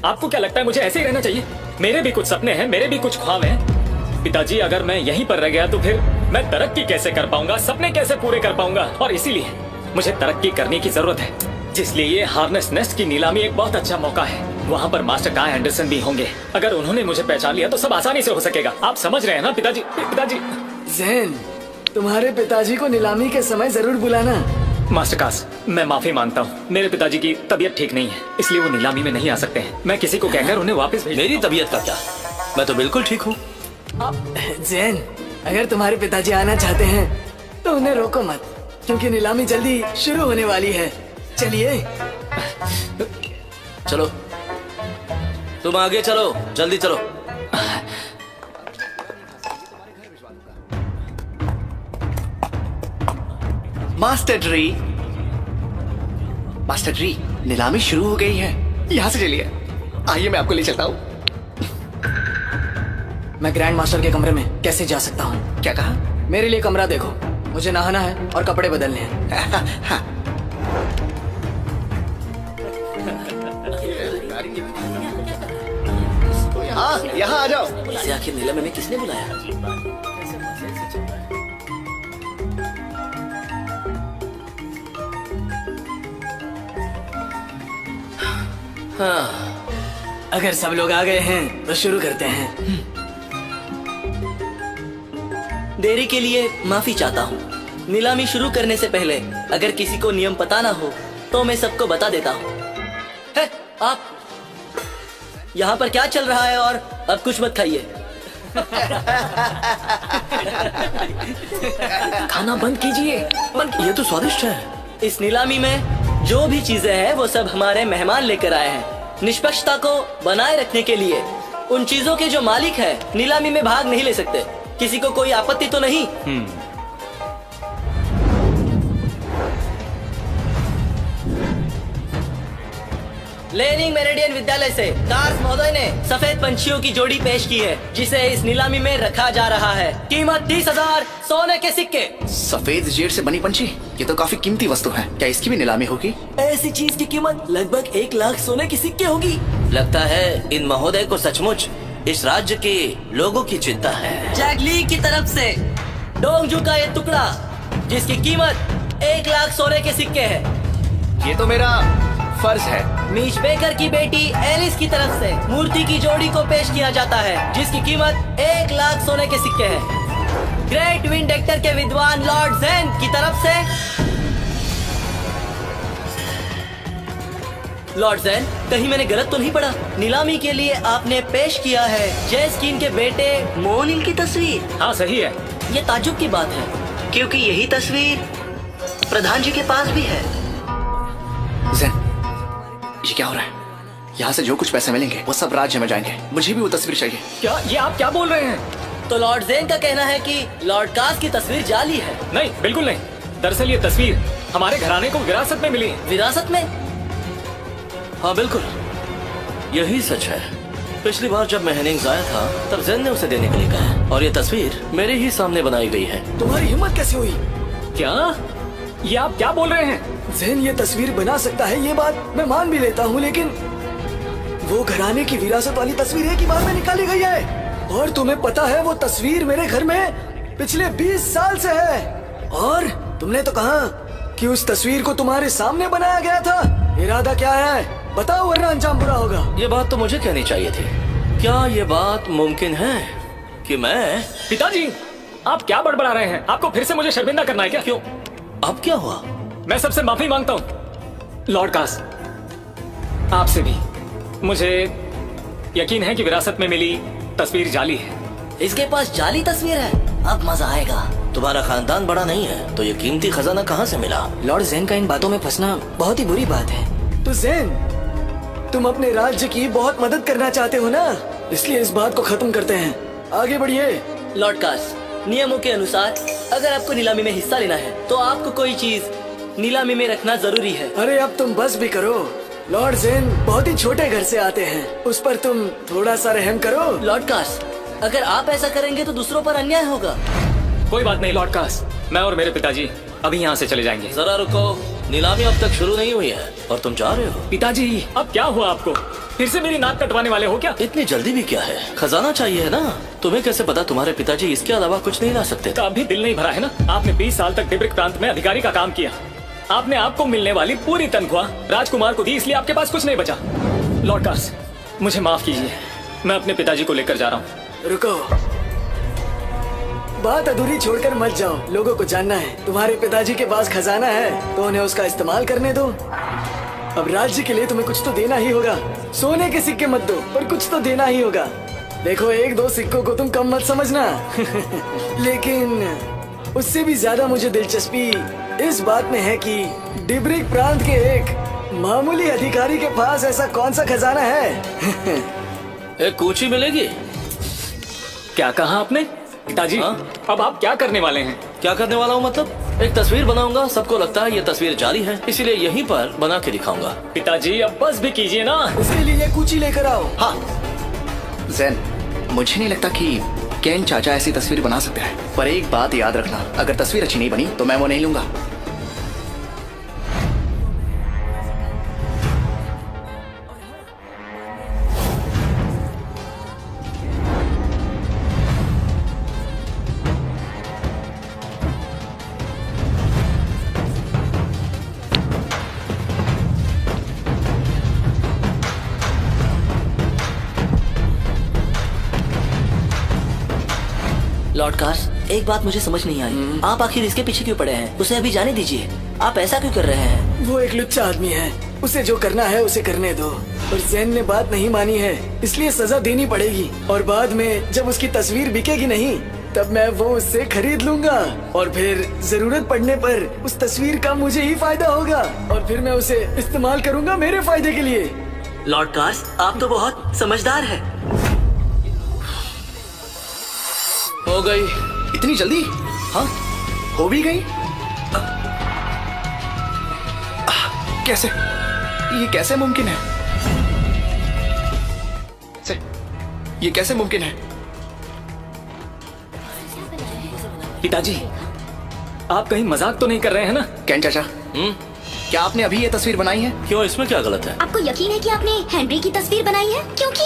आपको क्या लगता है मुझे ऐसे ही रहना चाहिए? मेरे भी कुछ सपने हैं, मेरे भी कुछ ख्वाब हैं। पिताजी, अगर मैं यहीं पर रह गया तो फिर मैं तरक्की कैसे कर पाऊंगा, सपने कैसे पूरे कर पाऊंगा? और इसीलिए मुझे तरक्की करने की जरूरत है, जिसलिए ये हार्नेस नेस्ट की नीलामी एक बहुत अच्छा मौका है। वहाँ पर मास्टर काय एंडरसन भी होंगे। अगर उन्होंने मुझे पहचान लिया तो सब आसानी से हो सकेगा। आप समझ रहे हैं ना पिताजी? पिताजी। जैन, तुम्हारे पिताजी को नीलामी के समय जरूर बुलाना। मास्टर कास, मैं माफी मांगता हूँ। मेरे पिताजी की तबीयत ठीक नहीं है, इसलिए वो नीलामी में नहीं आ सकते हैं। मैं किसी को कहकर उन्हें वापस भेज। मेरी तबीयत का क्या, मैं तो बिल्कुल ठीक हूँ। जैन, अगर तुम्हारे पिताजी आना चाहते हैं तो उन्हें रोको मत, क्योंकि नीलामी जल्दी शुरू होने वाली है। चलिए चलो, तुम आगे चलो, जल्दी चलो। मास्टर ड्री, मास्टर ड्री, नीलामी शुरू हो गई है। यहाँ से चलिए, आइए मैं आपको ले चलता हूँ। मैं ग्रैंड मास्टर के कमरे में कैसे जा सकता हूँ? क्या कहा? मेरे लिए कमरा देखो, मुझे नहाना है और कपड़े बदलने हैं। हाँ, यहाँ आ जाओ। इसे आखिर नीलामी में किसने बुलाया? हाँ, अगर सब लोग आ गए हैं तो शुरू करते हैं। देरी के लिए माफी चाहता हूँ। नीलामी शुरू करने से पहले अगर किसी को नियम पता ना हो तो मैं सबको बता देता हूँ। आप यहाँ पर क्या चल रहा है? और अब कुछ मत खाइए। खाना बंद कीजिए। ये तो स्वादिष्ट है। इस नीलामी में जो भी चीजें हैं वो सब हमारे मेहमान लेकर आए हैं। निष्पक्षता को बनाए रखने के लिए उन चीजों के जो मालिक है नीलामी में भाग नहीं ले सकते। किसी को कोई आपत्ति तो नहीं? लेनिंग मेरिडियन विद्यालय से कार्स महोदय ने सफेद पंछियों की जोड़ी पेश की है, जिसे इस नीलामी में रखा जा रहा है। कीमत 30,000 सोने के सिक्के। सफेद जेड से बनी पंछी, ये तो काफी कीमती वस्तु है। क्या इसकी भी नीलामी होगी? ऐसी चीज की कीमत लगभग 1 लाख सोने की सिक्के होगी। लगता है इन महोदय को सचमुच इस राज्य के लोगों की चिंता है। जैगली की तरफ से डोंगजू का ये टुकड़ा, जिसकी कीमत 1 लाख सोने के सिक्के है। ये तो मेरा फर्ज है। मीच बेकर की बेटी एलिस की तरफ से मूर्ति की जोड़ी को पेश किया जाता है, जिसकी कीमत 1 लाख सोने के सिक्के है। ग्रेट विंड एक्टर के विद्वान लॉर्ड ज़ेन की तरफ से। लॉर्ड ज़ेन, कहीं मैंने गलत तो नहीं पढ़ा? नीलामी के लिए आपने पेश किया है जैस्कीन के बेटे मोनिल की तस्वीर। हाँ, सही है। ये ताज्जुब की बात है, क्योंकि यही तस्वीर प्रधान जी के पास भी है। ज़ेन, ये क्या हो रहा है? यहाँ से जो कुछ पैसे मिलेंगे वो सब राज्य में जाएंगे। मुझे भी वो तस्वीर चाहिए। क्या ये आप क्या बोल रहे हैं? तो लॉर्ड ज़ेन का कहना है कि लॉर्ड कास की तस्वीर जाली है। नहीं, बिल्कुल नहीं। दरअसल ये तस्वीर हमारे घराने को विरासत में मिली है। विरासत में? हाँ बिल्कुल, यही सच है। पिछली बार जब मैं हेनिंग्स आया था तब ज़ेन ने उसे देने के लिए कहा, और ये तस्वीर मेरे ही सामने बनाई गई है। तुम्हारी हिम्मत कैसे हुई? क्या ये आप क्या बोल रहे हैं? ज़ेन ये तस्वीर बना सकता है, ये बात मैं मान भी लेता हूँ, लेकिन वो घराने की विरासत वाली तस्वीर एक ही बार में निकाली गई है। और तुम्हें पता है वो तस्वीर मेरे घर में पिछले 20 साल से है। और तुमने तो कहा कि उस तस्वीर को तुम्हारे सामने बनाया गया था। इरादा क्या है बताओ, वरना अंजाम बुरा होगा। ये बात तो मुझे कहनी चाहिए थी। क्या ये बात मुमकिन है कि मैं... पिताजी, आप क्या बड़बड़ा रहे हैं? आपको फिर से मुझे शर्मिंदा करना है क्या? क्यों, अब क्या हुआ? मैं सबसे माफी मांगता हूँ लॉर्ड कास, आपसे भी। मुझे यकीन है कि विरासत में मिली तस्वीर जाली है। इसके पास जाली तस्वीर है? अब मजा आएगा। तुम्हारा खानदान बड़ा नहीं है तो ये कीमती खजाना कहाँ से मिला? लॉर्ड ज़ेन का इन बातों में फंसना बहुत ही बुरी बात है। तो ज़ेन, तुम अपने राज्य की बहुत मदद करना चाहते हो ना, इसलिए इस बात को खत्म करते हैं। आगे बढ़िए। लॉर्ड कास, नियमों के अनुसार अगर आपको नीलामी में हिस्सा लेना है तो आपको कोई चीज नीलामी में रखना जरूरी है। अरे अब तुम बस भी करो। लॉर्ड ज़ेन बहुत ही छोटे घर से आते हैं, उस पर तुम थोड़ा सा रहम करो। लॉर्ड कास, अगर आप ऐसा करेंगे तो दूसरों पर अन्याय होगा। कोई बात नहीं लॉर्ड कास, मैं और मेरे पिताजी अभी यहाँ से चले जाएंगे। जरा रुको। नीलामी अब तक शुरू नहीं हुई है और तुम जा रहे हो। पिताजी अब क्या हुआ आपको? फिर से मेरी नाक कटवाने वाले हो क्या? इतनी जल्दी भी क्या है, खजाना चाहिए है ना। तुम्हें कैसे पता तुम्हारे पिताजी इसके अलावा कुछ नहीं ला सकते? तो अभी दिल नहीं भरा है ना? आपने 20 साल तक डिब्रिक प्रांत में अधिकारी का काम किया। आपने आपको मिलने वाली पूरी तनख्वाह राजकुमार को दी, इसलिए आपके पास कुछ नहीं बचा। लॉर्ड कार्स, मुझे माफ कीजिए, मैं अपने पिताजी को लेकर जा रहा हूँ। रुको, बात अधूरी छोड़कर मत जाओ। लोगों को जानना है तुम्हारे पिताजी के पास खजाना है, तो उन्हें उसका इस्तेमाल करने दो। अब राज्य के लिए तुम्हें कुछ तो देना ही होगा। सोने के सिक्के मत दो, पर कुछ तो देना ही होगा। देखो, 1-2 सिक्कों को तुम कम मत समझना लेकिन उससे भी ज्यादा मुझे दिलचस्पी इस बात में है कि डिब्रिक प्रांत के एक मामूली अधिकारी के पास ऐसा कौन सा खजाना है एक कूची मिलेगी। क्या कहा आपने? पिताजी, हाँ? अब आप क्या करने वाले हैं? क्या करने वाला हूँ मतलब? एक तस्वीर बनाऊंगा, सबको लगता है ये तस्वीर जाली है, इसीलिए यहीं पर बना के दिखाऊंगा। पिताजी अब बस भी कीजिए ना। उसके लिए कूची लेकर आओ। हाँ जैन, मुझे नहीं लगता कि केन चाचा ऐसी तस्वीर बना सकते हैं, पर एक बात याद रखना, अगर तस्वीर अच्छी नहीं बनी तो मैं वो नहीं लूंगा। लॉर्ड कार्स, एक बात मुझे समझ नहीं आई। आप आखिर इसके पीछे क्यों पड़े हैं? उसे अभी जाने दीजिए। आप ऐसा क्यों कर रहे हैं? वो एक लुच्चा आदमी है, उसे जो करना है उसे करने दो। और जैन ने बात नहीं मानी है, इसलिए सजा देनी पड़ेगी। और बाद में जब उसकी तस्वीर बिकेगी नहीं, तब मैं वो उससे खरीद लूंगा और फिर जरूरत पड़ने पर उस तस्वीर का मुझे ही फायदा होगा और फिर मैं उसे इस्तेमाल करूंगा मेरे फायदे के लिए। लॉर्ड कार्स, आप तो बहुत समझदार हैं। हो गई। इतनी जल्दी? हाँ, हो भी गई? कैसे? ये कैसे मुमकिन है? ये कैसे मुमकिन है? पिताजी, आप कहीं मजाक तो नहीं कर रहे हैं ना? केन चाचा, क्या आपने अभी ये तस्वीर बनाई है? क्यों, इसमें क्या गलत है? आपको यकीन है कि आपने हेनरी की तस्वीर बनाई है? क्योंकि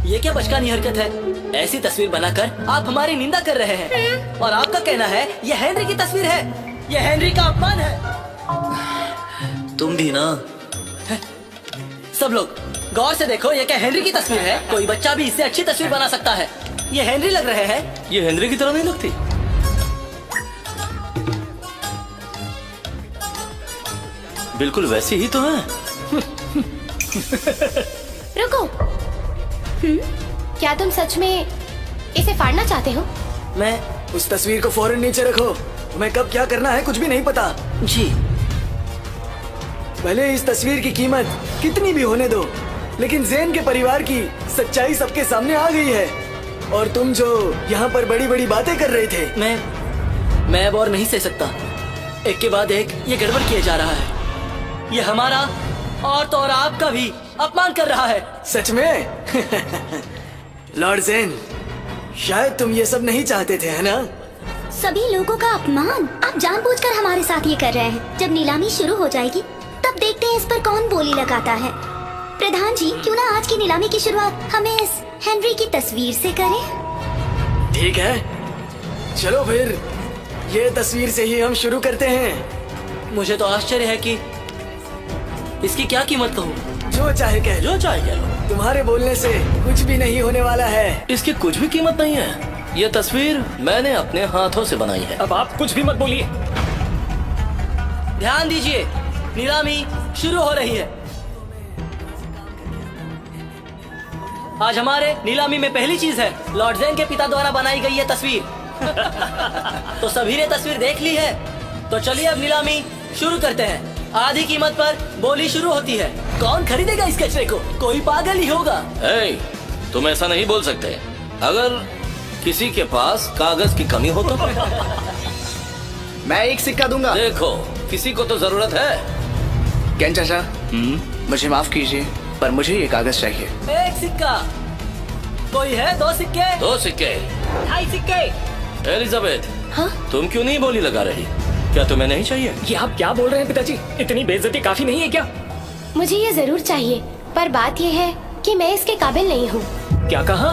ये क्या बचकानी हरकत है? ऐसी तस्वीर बनाकर आप हमारी निंदा कर रहे हैं और आपका कहना है ये हेनरी की तस्वीर है। ये हेनरी का अपमान है। तुम भी ना। सब लोग गौर से देखो, ये क्या हेनरी की तस्वीर है? कोई बच्चा भी इससे अच्छी तस्वीर बना सकता है। ये हेनरी लग रहे हैं। ये हेनरी की तरह नहीं लगती। बिल्कुल वैसी ही तो है। रुको, क्या तुम सच में इसे फाड़ना चाहते हो? मैं उस तस्वीर को फौरन नीचे रखो। तुम्हें कब क्या करना है कुछ भी नहीं पता। जी, भले इस तस्वीर की कीमत कितनी भी होने दो, लेकिन जैन के परिवार की सच्चाई सबके सामने आ गई है। और तुम जो यहाँ पर बड़ी बड़ी बातें कर रहे थे, मैं अब और नहीं सह सकता। एक के बाद एक ये गड़बड़ किया जा रहा है। ये हमारा और तो और आपका भी अपमान कर रहा है। सच में? लॉर्ड जैन, शायद तुम ये सब नहीं चाहते थे, है ना? सभी लोगों का अपमान आप जानबूझकर हमारे साथ ये कर रहे हैं। जब नीलामी शुरू हो जाएगी तब देखते हैं इस पर कौन बोली लगाता है। प्रधान जी, क्यों ना आज की नीलामी की शुरुआत हमें इस हेनरी की तस्वीर से करें? ठीक है, चलो फिर ये तस्वीर से ही हम शुरू करते हैं। मुझे तो आश्चर्य है कि इसकी क्या कीमत कहूँ। जो चाहे कह लो, जो चाहे कह लो, तुम्हारे बोलने से कुछ भी नहीं होने वाला है। इसकी कुछ भी कीमत नहीं है। यह तस्वीर मैंने अपने हाथों से बनाई है। अब आप कुछ भी मत बोलिए। ध्यान दीजिए, नीलामी शुरू हो रही है। आज हमारे नीलामी में पहली चीज है लॉर्ड जैन के पिता द्वारा बनाई गई ये तस्वीर। तो सभी ने तस्वीर देख ली है, तो चलिए अब नीलामी शुरू करते हैं। आधी कीमत पर बोली शुरू होती है। कौन खरीदेगा इस कचरे को? कोई पागल ही होगा। तुम ऐसा नहीं बोल सकते। अगर किसी के पास कागज की कमी हो तो मैं एक सिक्का दूंगा। देखो, किसी को तो जरूरत है। केन चाचा, मुझे माफ कीजिए, पर मुझे ये कागज चाहिए। एक सिक्का। कोई है? 2 सिक्के? 2 सिक्के। 2.5 सिक्के। एलिजाबेथ, हाँ? तुम क्यों नहीं बोली लगा रही? क्या तुम्हें नहीं चाहिए? ये आप क्या बोल रहे हैं पिताजी? इतनी बेइज्जती काफी नहीं है क्या? मुझे ये जरूर चाहिए, पर बात ये है कि मैं इसके काबिल नहीं हूँ। क्या कहा?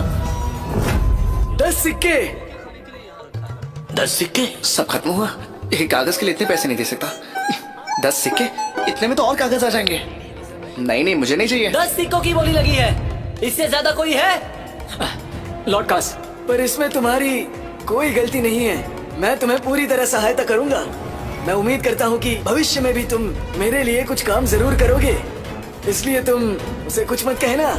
10 सिक्के। 10 सिक्के? सब खत्म हुआ। एक कागज के लिए इतने पैसे नहीं दे सकता। 10 सिक्के? इतने में तो और कागज आ जाएंगे। नहीं, मुझे नहीं चाहिए। 10 सिक्कों की बोली लगी है, इससे ज्यादा कोई है? लॉर्ड कास, पर इसमें तुम्हारी कोई गलती नहीं है। मैं तुम्हें पूरी तरह सहायता करूंगा। मैं उम्मीद करता हूँ कि भविष्य में भी तुम मेरे लिए कुछ काम जरूर करोगे, इसलिए तुम उसे कुछ मत कहना।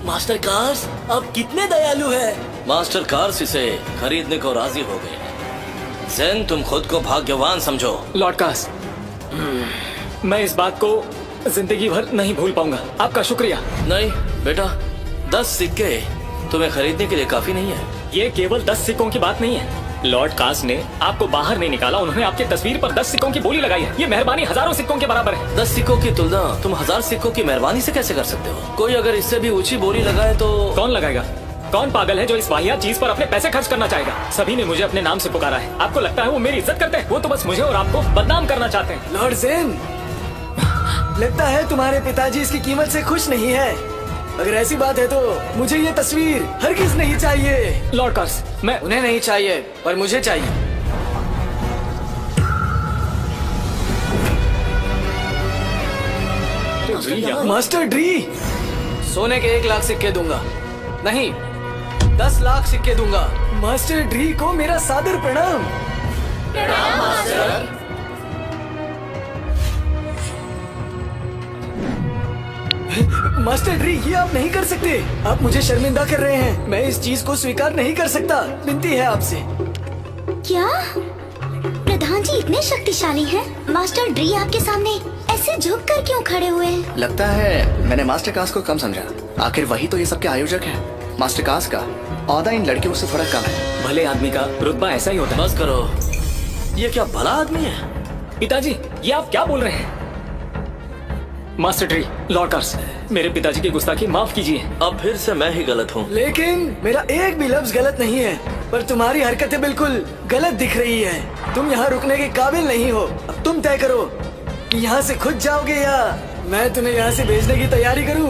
मास्टर कार्स, आप कितने दयालु हैं। मास्टर कार्स इसे खरीदने को राजी हो गए हैं। ज़ेन, तुम खुद को भाग्यवान समझो। लॉर्ड कास, मैं इस बात को जिंदगी भर नहीं भूल पाऊंगा। आपका शुक्रिया। नहीं बेटा, 10 सिक्के तुम्हें खरीदने के लिए काफी नहीं है। ये केवल 10 सिक्कों की बात नहीं है। लॉर्ड कास ने आपको बाहर नहीं निकाला, उन्होंने आपकी तस्वीर पर 10 सिक्कों की बोली लगाई है। ये मेहरबानी हजारों सिक्कों के बराबर है। 10 सिक्कों की तुलना तुम 1000 सिक्कों की मेहरबानी से कैसे कर सकते हो? कोई अगर इससे भी ऊंची बोली लगाए तो कौन लगाएगा? कौन पागल है जो इस वाहियात चीज पर अपने पैसे खर्च करना चाहेगा? सभी ने मुझे अपने नाम से पुकारा है। आपको लगता है वो मेरी इज्जत करते हैं? वो तो बस मुझे और आपको बदनाम करना चाहते हैं। लॉर्ड ज़ेन, लगता है तुम्हारे पिताजी इसकी कीमत से खुश नहीं है। अगर ऐसी बात है तो मुझे ये तस्वीर हरगिज नहीं चाहिए। लॉर्ड कास, मैं उन्हें नहीं चाहिए, पर मुझे चाहिए। मास्टर ड्री, सोने के 1 लाख सिक्के दूंगा। नहीं, 10 लाख सिक्के दूंगा। मास्टर ड्री को मेरा सादर प्रणाम। मास्टर ड्री, ये आप नहीं कर सकते। आप मुझे शर्मिंदा कर रहे हैं। मैं इस चीज को स्वीकार नहीं कर सकता। विनती है आपसे। क्या प्रधान जी इतने शक्तिशाली हैं? मास्टर ड्री आपके सामने ऐसे झुक कर क्यों खड़े हुए हैं? लगता है मैंने मास्टर कास को कम समझा। आखिर वही तो ये सब के आयोजक हैं। मास्टर कास का औहदा इन लड़कियों से थोड़ा कम है। भले आदमी का रुतबा ऐसा ही होता है। बस करो, ये क्या भला आदमी है? पिताजी, ये आप क्या बोल रहे हैं? मास्टर ट्री, लॉर्ड कार्स, मेरे पिताजी की गुस्ताखी माफ कीजिए। अब फिर से मैं ही गलत हूँ। लेकिन मेरा एक भी लफ्ज गलत नहीं है, पर तुम्हारी हरकतें बिल्कुल गलत दिख रही है। तुम यहाँ रुकने के काबिल नहीं हो। अब तुम तय करो कि यहाँ से खुद जाओगे या मैं तुम्हें यहाँ से भेजने की तैयारी करूँ।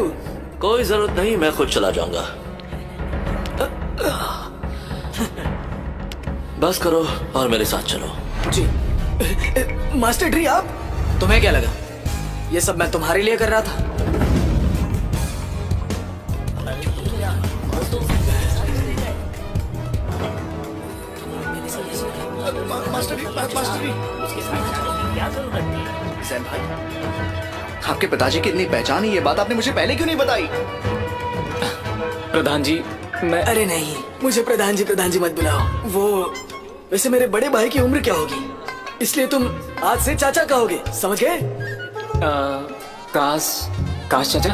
कोई जरूरत नहीं, मैं खुद चला जाऊंगा। बस करो और मेरे साथ चलो। जी मास्टर ट्री, आप, तुम्हें क्या लगा ये सब मैं तुम्हारे लिए कर रहा था? ज़ेन भाई, आपके पिताजी की इतनी पहचान है, ये बात आपने मुझे पहले क्यों नहीं बताई? प्रधान जी, मैं अरे नहीं, मुझे प्रधान जी मत बुलाओ। वो वैसे मेरे बड़े भाई की उम्र क्या होगी, इसलिए तुम आज से चाचा कहोगे, समझ गए? काश चाचा।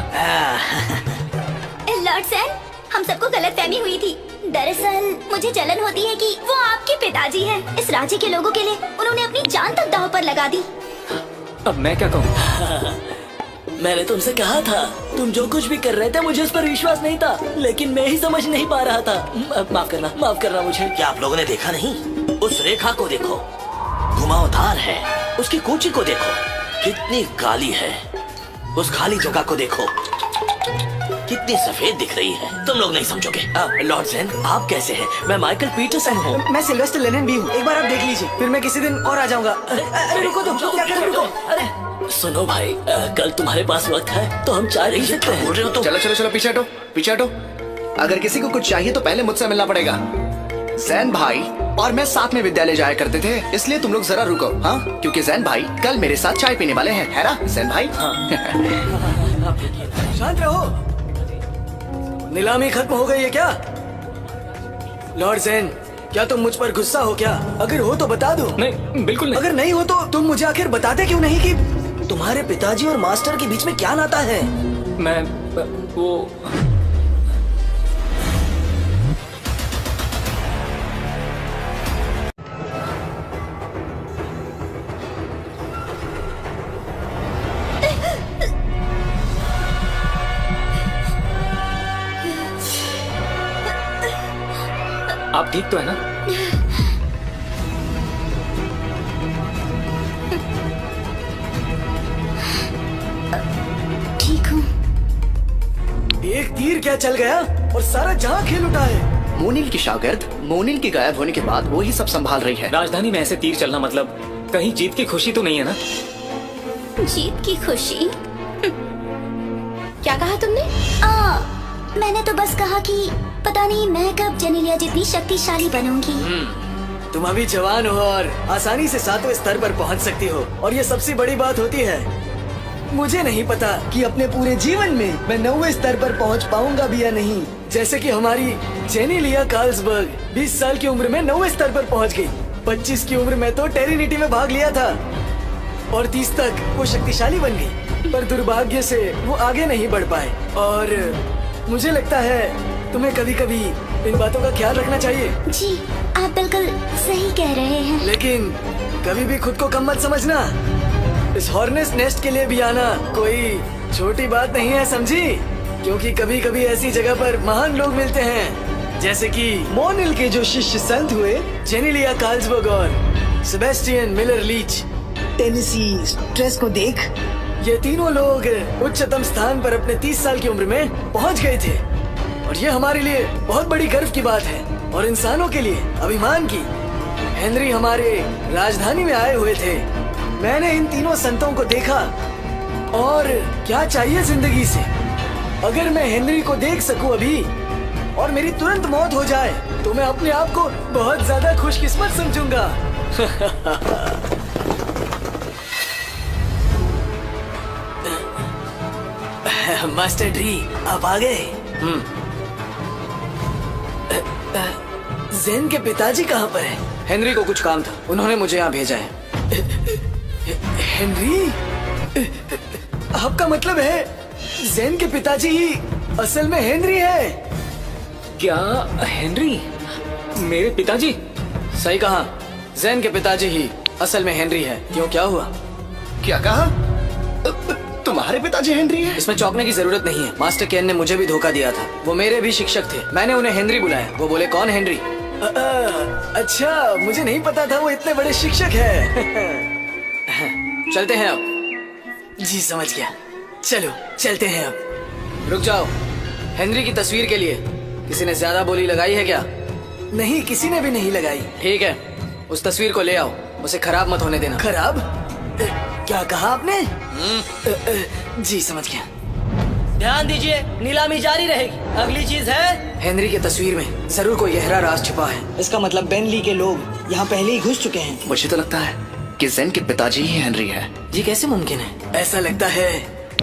लॉर्ड ज़ेन, हम सबको गलतफहमी हुई थी। दरअसल मुझे जलन होती है कि वो आपके पिताजी हैं। इस राज्य के लोगों के लिए उन्होंने अपनी जान तक दांव पर लगा दी। अब मैं क्या कहूँ? मैंने तुमसे कहा था, तुम जो कुछ भी कर रहे थे मुझे उस पर विश्वास नहीं था, लेकिन मैं ही समझ नहीं पा रहा था। माफ करना मुझे। क्या आप लोगों ने देखा नहीं? उस रेखा को देखो, घुमावदार है। उसकी कूची को देखो, कितनी काली है। उस खाली जगह को देखो, कितनी सफेद दिख रही है। तुम लोग नहीं समझोगे। लॉर्ड ज़ेन, आप कैसे हैं? मैं माइकल पीटरसन हूँ। मैं सिल्वेस्टर लेनिन भी हूँ। एक बार आप देख लीजिए, फिर मैं किसी दिन और आ जाऊंगा। अरे रुको, तुम क्या कर रहे हो? रुको। अरे सुनो भाई, कल तुम्हारे पास वक्त है तो हम चाय पी सकते हैं। बोल रहे हो तुम? चलो पीछे हटो। अगर किसी को कुछ चाहिए तो पहले मुझसे मिलना पड़ेगा। ज़ेन भाई और मैं साथ में विद्यालय जाया करते थे, इसलिए तुम लोग जरा रुको। हाँ, क्योंकि ज़ेन भाई कल मेरे साथ चाय पीने वाले हैं, है ना ज़ेन भाई? शांत रहो। नीलामी खत्म हो गई है क्या? लॉर्ड ज़ेन, क्या तुम मुझ पर गुस्सा हो क्या? अगर हो तो बता दो। नहीं, बिल्कुल नहीं। अगर नहीं हो तो तुम मुझे आखिर बताते क्यों नहीं कि तुम्हारे पिताजी और मास्टर के बीच में क्या नाता है? मैं वो आप ठीक तो है ना? एक तीर क्या चल गया और सारा जहां खेल उठा है। मोनिल की शागिर्द मोनिल के गायब होने के बाद वो ही सब संभाल रही है। राजधानी में ऐसे तीर चलना मतलब कहीं जीत की खुशी तो नहीं है ना? जीत की खुशी? क्या कहा तुमने? मैंने तो बस कहा कि पता नहीं मैं कब जेनेलिया जितनी शक्तिशाली बनूंगी। तुम अभी जवान हो और आसानी से 7वें स्तर पर पहुंच सकती हो, और ये सबसे बड़ी बात होती है। मुझे नहीं पता कि अपने पूरे जीवन में मैं 9वें स्तर पर पहुंच पाऊंगा भी या नहीं। जैसे कि हमारी जेनेलिया कार्लसबर्ग 20 साल की उम्र में 9वें स्तर पर पहुंच गई। 25 की उम्र में तो टेरिनिटी में भाग लिया था और 30 तक वो शक्तिशाली बन गई, पर दुर्भाग्य से वो आगे नहीं बढ़ पाए। और मुझे लगता है तुम्हें कभी कभी इन बातों का ख्याल रखना चाहिए। जी आप बिल्कुल सही कह रहे हैं। लेकिन कभी भी खुद को कम मत समझना। इस हॉर्नेस नेस्ट के लिए भी आना कोई छोटी बात नहीं है, समझी? क्योंकि कभी कभी ऐसी जगह पर महान लोग मिलते हैं, जैसे कि मोनिल के जो शिष्य संत हुए, जेनेलिया कार्लसबर्ग और Sebastian Miller Leech. Tennessee stress को देख, ये तीनों लोग उच्चतम स्थान पर अपने 30 साल की उम्र में पहुंच गए थे, और ये हमारे लिए बहुत बड़ी गर्व की बात है और इंसानों के लिए अभिमान की। हेनरी हमारे राजधानी में आए हुए थे। मैंने इन तीनों संतों को देखा, और क्या चाहिए जिंदगी से? अगर मैं हेनरी को देख सकूं अभी और मेरी तुरंत मौत हो जाए तो मैं अपने आप को बहुत ज्यादा खुशकिस्मत समझूंगा। मास्टर ड्री, आप आ गए। जेन के पिताजी कहाँ पर हैं? हेनरी को कुछ काम था, उन्होंने मुझे यहाँ भेजा है। हेनरी? आपका मतलब है जेन के पिताजी ही असल में हेनरी है? क्या हेनरी मेरे पिताजी? सही कहा, जेन के पिताजी ही असल में हेनरी है। क्यों, क्या हुआ? क्या कहा? तुम्हारे पिताजी हेनरी है? इसमें चौंकने की जरूरत नहीं है। मास्टर केन ने मुझे भी धोखा दिया था। वो मेरे भी शिक्षक थे। मैंने उन्हें हेनरी बुलाया, वो बोले कौन हेनरी? अच्छा, मुझे नहीं पता था वो इतने बड़े शिक्षक है। चलते हैं अब। जी समझ गया, चलो चलते हैं अब। रुक जाओ, हेनरी की तस्वीर के लिए किसी ने ज्यादा बोली लगाई है क्या? नहीं, किसी ने भी नहीं लगाई। ठीक है, उस तस्वीर को ले आओ, उसे खराब मत होने देना। खराब? क्या कहा आपने? जी समझ गया। ध्यान दीजिए, नीलामी जारी रहेगी। अगली चीज है, हेनरी की तस्वीर में जरूर कोई गहरा राज छिपा है। इसका मतलब बेनली के लोग यहाँ पहले ही घुस चुके हैं। मुझे तो लगता है कि जेन के पिताजी ही हेनरी है। ये कैसे मुमकिन है? ऐसा लगता है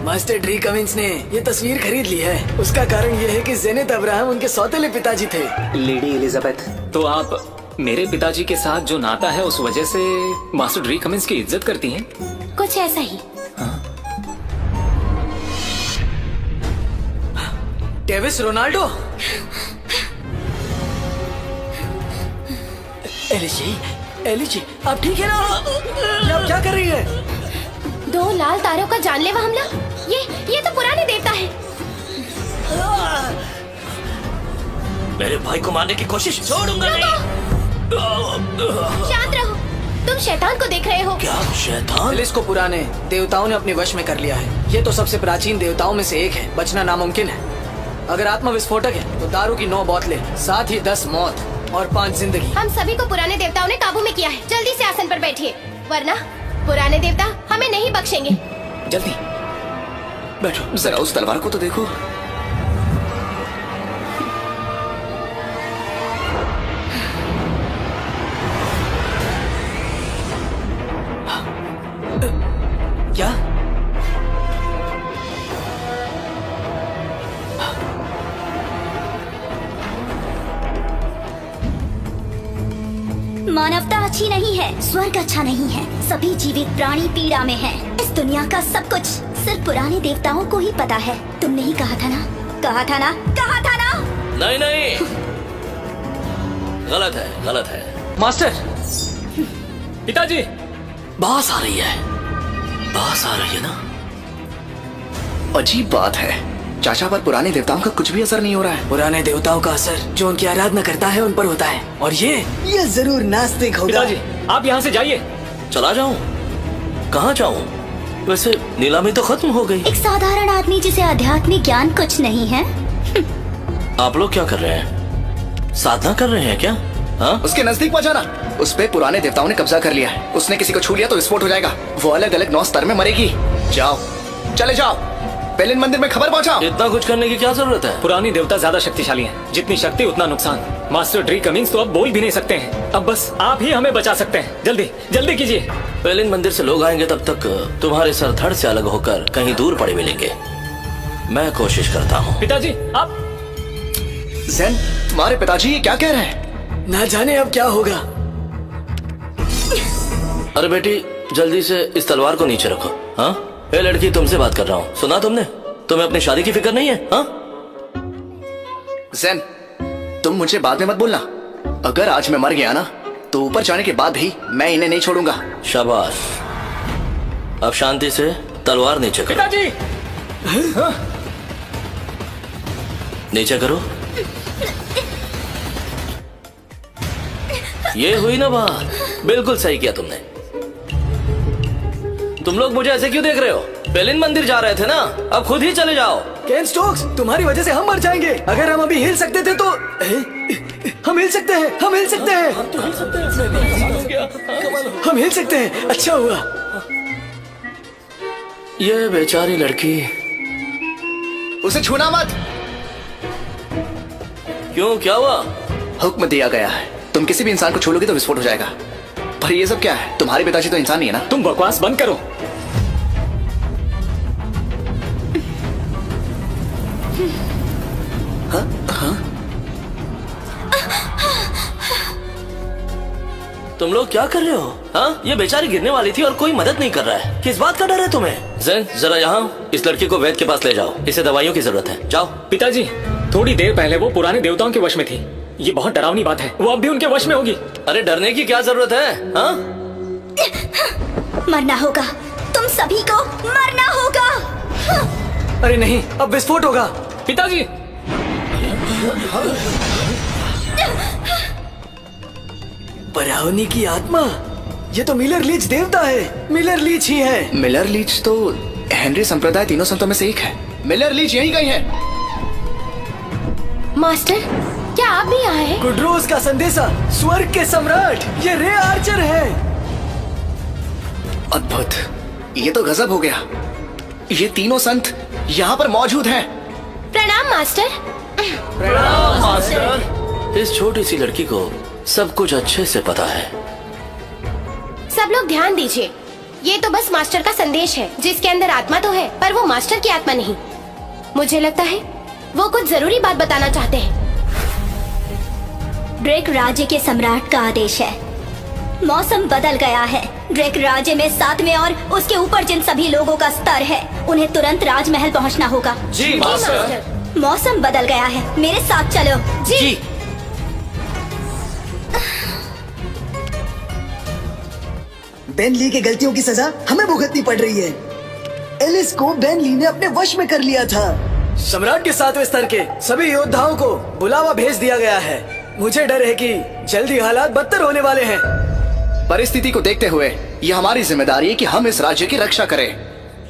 मास्टर ड्री कमिंस ने ये तस्वीर खरीद ली है। उसका कारण ये है कि जेनेट अब्राहम उनके सौतेले पिताजी थे। लेडी एलिजाबेथ, तो आप मेरे पिताजी के साथ जो नाता है उस वजह से मास्टर ड्री कमिंस की इज्जत करती हैं? कुछ ऐसा ही। Davis Ronaldo? एलिजी, आप ठीक है ना? ये आप क्या कर रही है? 2 लाल तारों का जानलेवा हमला? ये तो पुराने देवता है। मेरे भाई को मारने की कोशिश छोड़ूंगा नहीं। शांत रहो, तुम शैतान को देख रहे हो। क्या शैतान? एलिस को पुराने देवताओं ने अपने वश में कर लिया है। ये तो सबसे प्राचीन देवताओं में से एक है। बचना नामुमकिन है। अगर आत्मा विस्फोटक है तो दारू की 9 बोतलें, साथ ही 10 मौत और 5 जिंदगी। हम सभी को पुराने देवताओं ने काबू में किया है। जल्दी से आसन पर बैठिए, वरना पुराने देवता हमें नहीं बख्शेंगे। जल्दी बैठो। जरा उस तलवार को तो देखो। क्या? मानवता अच्छी नहीं है, स्वर्ग अच्छा नहीं है। सभी जीवित प्राणी पीड़ा में हैं। इस दुनिया का सब कुछ सिर्फ पुराने देवताओं को ही पता है। तुमने ही कहा था ना? कहा था ना? कहा था ना? नहीं नहीं, गलत है, गलत है। मास्टर, पिताजी! बास आ रही है, बास आ रही है ना? अजीब बात है, चाचा पर पुराने देवताओं का कुछ भी असर नहीं हो रहा है। पुराने देवताओं का असर जो उनकी आराधना करता है उन पर होता है, और ये जरूर नास्तिक होगा। पिताजी, आप यहाँ से जाइए। चला जाऊं? कहाँ जाऊं? वैसे नीलामी तो खत्म हो गई। एक साधारण आदमी जिसे आध्यात्मिक ज्ञान कुछ नहीं है। आप लोग क्या कर रहे हैं? साधना कर रहे हैं क्या? हाँ? उसके नजदीक मत जाना। उस पे पुराने देवताओं ने कब्जा कर लिया है। उसने किसी को छू लिया तो विस्फोट हो जाएगा। वो अलग अलग 9 स्तर में मरेगी। जाओ, चले जाओ, पेलिन मंदिर में खबर पहुंचाओ। इतना कुछ करने की क्या जरूरत है? पुरानी देवता ज्यादा शक्तिशाली हैं। जितनी शक्ति उतना नुकसान। मास्टर ड्री कमिंग्स तो अब बोल भी नहीं सकते हैं। अब बस आप ही हमें बचा सकते हैं। जल्दी जल्दी कीजिए। पेलिन मंदिर से लोग आएंगे तब तक तुम्हारे सर धड़ से अलग होकर कहीं दूर पड़े मिलेंगे। मैं कोशिश करता हूँ। पिताजी आप ज़ेन, तुम्हारे पिताजी ये क्या कह रहे हैं? ना जाने अब क्या होगा। अरे बेटी, जल्दी से इस तलवार को नीचे रखो। हाँ? ए लड़की, तुमसे बात कर रहा हूँ। सुना तुमने? तुम्हें अपनी शादी की फिक्र नहीं है? हाँ? ज़ेन, तुम मुझे बाद में मत बोलना। अगर आज मैं मर गया ना तो ऊपर जाने के बाद भी मैं इन्हें नहीं छोड़ूंगा। शाबाश। अब शांति से तलवार नीचे करो। पिताजी नीचे करो। ये हुई ना बात। बिल्कुल सही किया तुमने। तुम लोग मुझे ऐसे क्यों देख रहे हो? पेलिन मंदिर जा रहे थे ना, अब खुद ही चले जाओ। केन स्टोक्स, तुम्हारी वजह से हम मर जाएंगे। अगर हम अभी हिल सकते थे तो हम हिल सकते हैं। हम हिल सकते हैं। हम हिल सकते हैं। अच्छा हुआ। ये बेचारी लड़की। उसे छूना मत। क्यों, क्या हुआ? हुक्म दिया गया है, तुम किसी भी इंसान को छू लोगे तो विस्फोट हो जाएगा। पर ये सब क्या है? तुम्हारे पिताजी तो इंसान ही है ना। तुम बकवास बंद करो। तुम लोग क्या कर रहे हो? हाँ? ये बेचारी गिरने वाली थी और कोई मदद नहीं कर रहा है। किस बात का डर है तुम्हें? ज़ेन, जरा यहाँ इस लड़की को वैद्य के पास ले जाओ। इसे दवाइयों की जरूरत है। जाओ। पिताजी, थोड़ी देर पहले वो पुराने देवताओं के वश में थी। ये बहुत डरावनी बात है। वो अब भी उनके वश में होगी। अरे डरने की क्या जरूरत है? हाँ? मरना होगा, तुम सभी को मरना होगा। अरे नहीं, अब विस्फोट होगा। पिताजी परावनी की आत्मा, ये तो मिलर लीच देवता है। मिलर लीच ही है। मिलर लीच तो हेनरी संप्रदाय तीनों संतों में से एक है। मिलर लीच यही गई है। मास्टर, क्या आप भी आए हैं? गुडरोज का संदेशा, स्वर्ग के सम्राट, ये रे आर्चर है। अद्भुत, ये तो गजब हो गया। ये तीनों संत यहाँ पर मौजूद हैं। प्रणाम मास्टर। प्रणाम मास्टर। इस छोटी सी लड़की को सब कुछ अच्छे से पता है। सब लोग ध्यान दीजिए, ये तो बस मास्टर का संदेश है, जिसके अंदर आत्मा तो है पर वो मास्टर की आत्मा नहीं। मुझे लगता है वो कुछ जरूरी बात बताना चाहते हैं। ड्रेक राज्य के सम्राट का आदेश है। मौसम बदल गया है। ड्रेक राज्य में 7वें और उसके ऊपर जिन सभी लोगों का स्तर है, उन्हें तुरंत राजमहल पहुंचना होगा। जी मास्टर। मौसम बदल गया है, मेरे साथ चलो। जी। बेन ली की गलतियों की सजा हमें भुगतनी पड़ रही है। एलिस को बेन ली ने अपने वश में कर लिया था। सम्राट के 7वें स्तर के सभी योद्धाओं को बुलावा भेज दिया गया है। मुझे डर है कि जल्दी हालात बदतर होने वाले हैं। परिस्थिति को देखते हुए ये हमारी जिम्मेदारी है कि हम इस राज्य की रक्षा करें।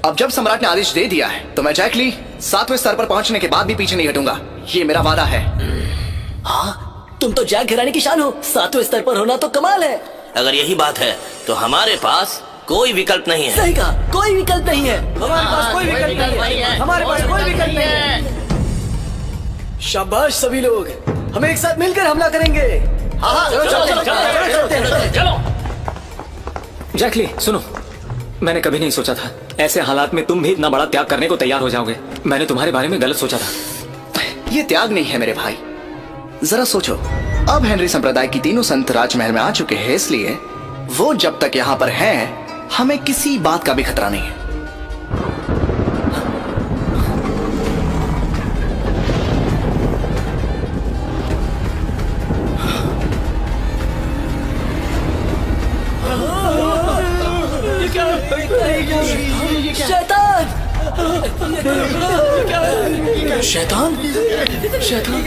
अब जब सम्राट ने आदेश दे दिया है तो मैं जैक ली 7वें स्तर पर पहुंचने के बाद भी पीछे नहीं हटूंगा। ये मेरा वादा है। हाँ, तुम तो जैक घराने की शान हो। 7वें स्तर पर होना तो कमाल है। अगर यही बात है तो हमारे पास कोई विकल्प नहीं है। सही कहा, कोई विकल्प नहीं है। हमारे पास कोई विकल्प नहीं है। हमारे पास कोई विकल्प नहीं है। शाबाश सभी लोग, हम एक साथ मिलकर हमला करेंगे। चलो। जैकली सुनो, मैंने कभी नहीं सोचा था ऐसे हालात में तुम भी इतना बड़ा त्याग करने को तैयार हो जाओगे। मैंने तुम्हारे बारे में गलत सोचा था। ये त्याग नहीं है मेरे भाई। जरा सोचो, अब हेनरी संप्रदाय की तीनों संत राजमहल में आ चुके हैं, इसलिए वो जब तक यहाँ पर हैं, हमें किसी बात का भी खतरा नहीं है। शैतान! शैतान? शैतान?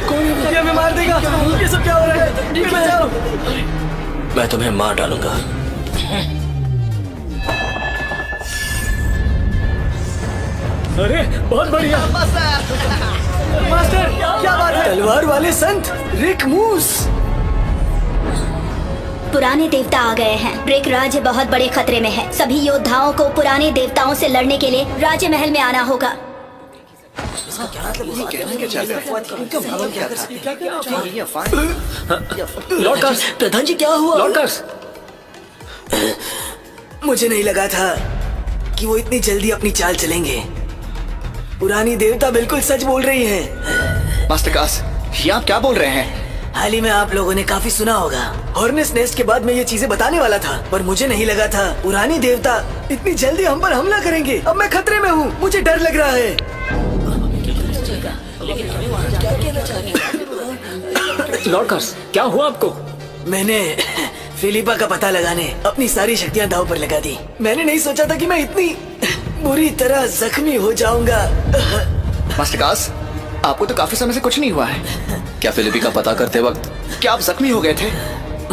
कौन है? ये हमें मार देगा। ये सब क्या हो रहा है? बचाओ। मैं तुम्हें मार डालूंगा। अरे बहुत बढ़िया। मास्टर क्या बात है? तलवार वाले संत रिक मूस। पुराने देवता आ गए हैं। ब्रिक राज्य बहुत बड़े खतरे में है। सभी योद्धाओं को पुराने देवताओं से लड़ने के लिए राज्य महल में आना होगा। लॉर्ड कार्स, प्रधान जी क्या हुआ? लॉर्ड कार्स, मुझे नहीं लगा था कि वो इतनी जल्दी अपनी चाल चलेंगे। पुरानी देवता बिल्कुल सच बोल रही है। मास्टर कास, ये आप क्या बोल रहे हैं? हाल ही में आप लोगों ने काफी सुना होगा। हॉर्नेस नेस्ट के बाद मैं ये चीजें बताने वाला था, पर मुझे नहीं लगा था पुरानी देवता इतनी जल्दी हम पर हमला करेंगे। अब मैं खतरे में हूँ, मुझे डर लग रहा है। लॉर्ड कार्स, क्या हुआ आपको? मैंने फिलिपा का पता लगाने अपनी सारी शक्तियां दांव पर लगा दी। मैंने नहीं सोचा था कि मैं इतनी बुरी तरह जख्मी हो जाऊंगा। मास्टर कास, आपको तो काफी समय से कुछ नहीं हुआ है। क्या फिलिपी का पता करते वक्त क्या आप जख्मी हो गए थे?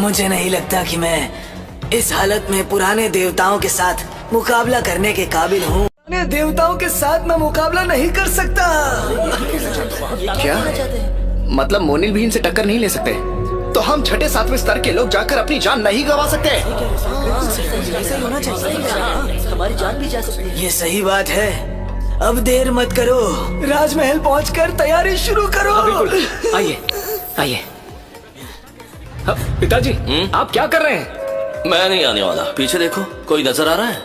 मुझे नहीं लगता कि मैं इस हालत में पुराने देवताओं के साथ मुकाबला करने के काबिल हूँ। पुराने देवताओं के साथ मैं मुकाबला नहीं कर सकता। क्या मतलब मोनिल भी इनसे टक्कर नहीं ले सकते? तो हम छठे सातवें स्तर के लोग जाकर अपनी जान नहीं गंवा सकते? हमारी जान भी जा सकती है। ये सही बात है। अब देर मत करो, राजमहल पहुंचकर तैयारी शुरू करो। बिल्कुल, आइए आइए। पिताजी, आप क्या कर रहे हैं? मैं नहीं आने वाला। पीछे देखो, कोई नजर आ रहा है?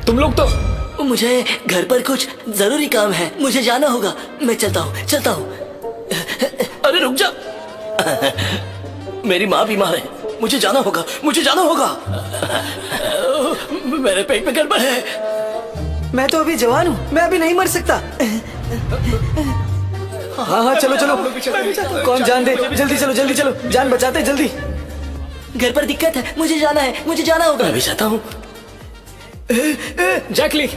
तुम लोग तो मुझे घर पर कुछ जरूरी काम है, मुझे जाना होगा। मैं चलता हूँ। अरे रुक जा। मेरी माँ बीमार है, मुझे जाना होगा। मेरे पेट में गड़बड़ है। मैं तो अभी जवान हूँ, मैं अभी नहीं मर सकता। हाँ चलो। कौन जान दे, जल्दी चलो, जान बचाते जल्दी। घर पर दिक्कत है, मुझे जाना होगा। मैं भी चाहता हूँ। जैकली,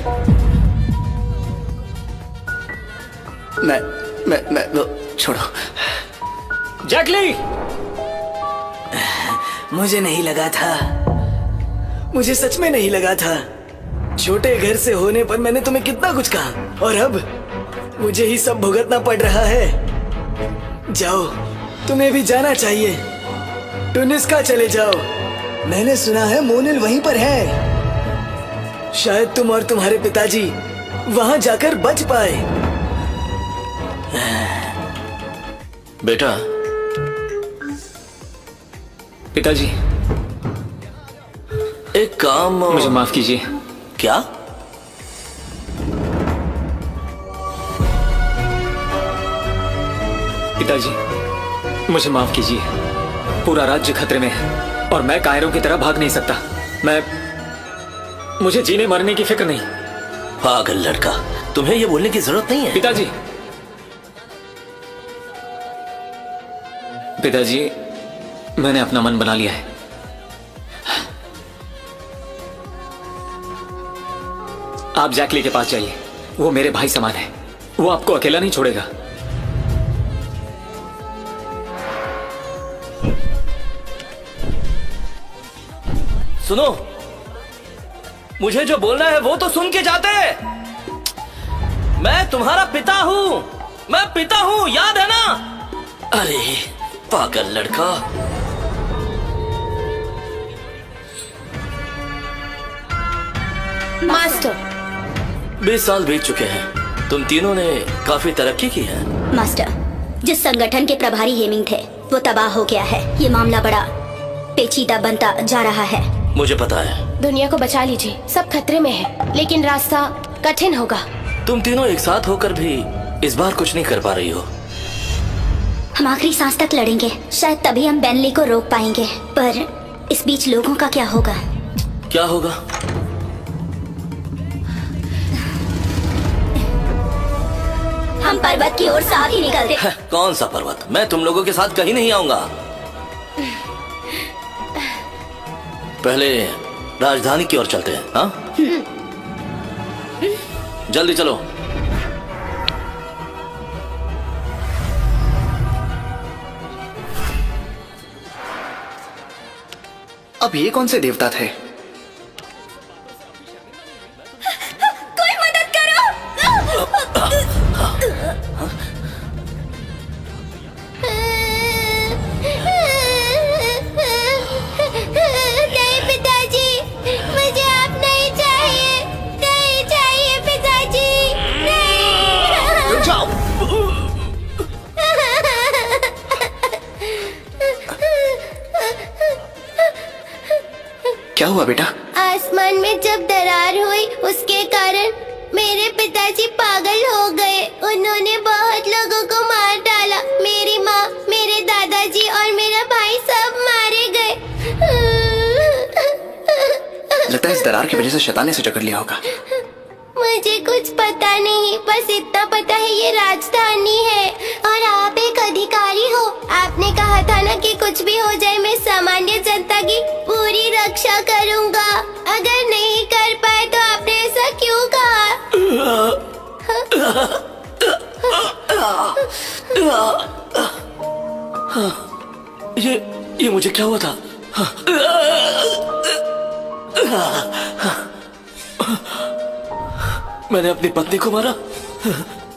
मैं छोड़ो। जैकली, मुझे नहीं लगा था। मुझे सच में नहीं लगा था। छोटे घर से होने पर मैंने तुम्हें कितना कुछ कहा, और अब मुझे ही सब भुगतना पड़ रहा है। जाओ, तुम्हें भी जाना चाहिए। टुनिस्का चले जाओ। मैंने सुना है मोनिल वहीं पर है। शायद तुम और तुम्हारे पिताजी वहां जाकर बच पाए। बेटा। पिताजी, एक काम। मुझे माफ कीजिए। क्या? पिताजी, मुझे माफ कीजिए। पूरा राज्य खतरे में है और मैं कायरों की तरह भाग नहीं सकता। मुझे जीने मरने की फिक्र नहीं। पागल लड़का, तुम्हें यह बोलने की जरूरत नहीं है। पिताजी, मैंने अपना मन बना लिया है। आप जैकली के पास जाइए, वो मेरे भाई समान है। वो आपको अकेला नहीं छोड़ेगा। सुनो, मुझे जो बोलना है वो तो सुन के जाते। मैं तुम्हारा पिता हूँ, याद है ना? अरे पागल लड़का। मास्टर, 20 साल बीत चुके हैं। तुम तीनों ने काफी तरक्की की है। मास्टर, जिस संगठन के प्रभारी हेमिंग थे वो तबाह हो गया है। ये मामला बड़ा पेचीदा बनता जा रहा है। मुझे पता है। दुनिया को बचा लीजिए, सब खतरे में है, लेकिन रास्ता कठिन होगा। तुम तीनों एक साथ होकर भी इस बार कुछ नहीं कर पा रही हो। हम आखिरी सांस तक लड़ेंगे, शायद तभी हम बेनली को रोक पाएंगे। पर इस बीच लोगों का क्या होगा? क्या होगा? हम पर्वत की ओर साथ ही निकलते। कौन सा पर्वत? मैं तुम लोगों के साथ कहीं नहीं आऊंगा। पहले राजधानी की ओर चलते हैं। हाँ, जल्दी चलो। अब ये कौन से देवता थे? कोई मदद करो। नहीं पिताजी, मुझे आप नहीं चाहिए, नहीं चाहिए पिताजी, नहीं। रुक जाओ। क्या हुआ बेटा? आसमान में जब दरार हुई उसके कारण मेरे पिताजी पागल हो गए। उन्होंने बहुत लोगों को मार डाला। मेरी माँ, मेरे दादाजी और मेरा भाई सब मारे गए। लगता है इस दरार की वजह से शैतान ने इसे जकड़ लिया होगा। मुझे कुछ पता नहीं, बस इतना पता है ये राजधानी है और आप एक अधिकारी हो। आपने कहा था ना कि कुछ भी हो जाए मैं सामान्य जनता की पूरी रक्षा करूंगा। अगर नहीं कर पाए तो आपने ऐसा क्यों कहा? ये मुझे क्या हुआ था? मैंने अपनी पत्नी को मारा,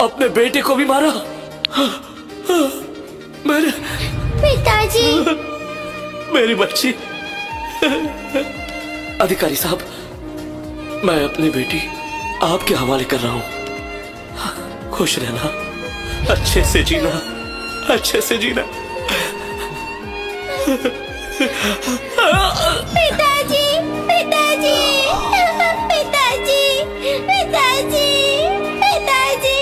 अपने बेटे को भी मारा। मैंने पिताजी, मेरी बच्ची। अधिकारी साहब, मैं अपनी बेटी आपके हवाले कर रहा हूँ। खुश रहना, अच्छे से जीना, अच्छे से जीना। पिताजी, पिताजी, पिताजी, पिताजी, पिताजी।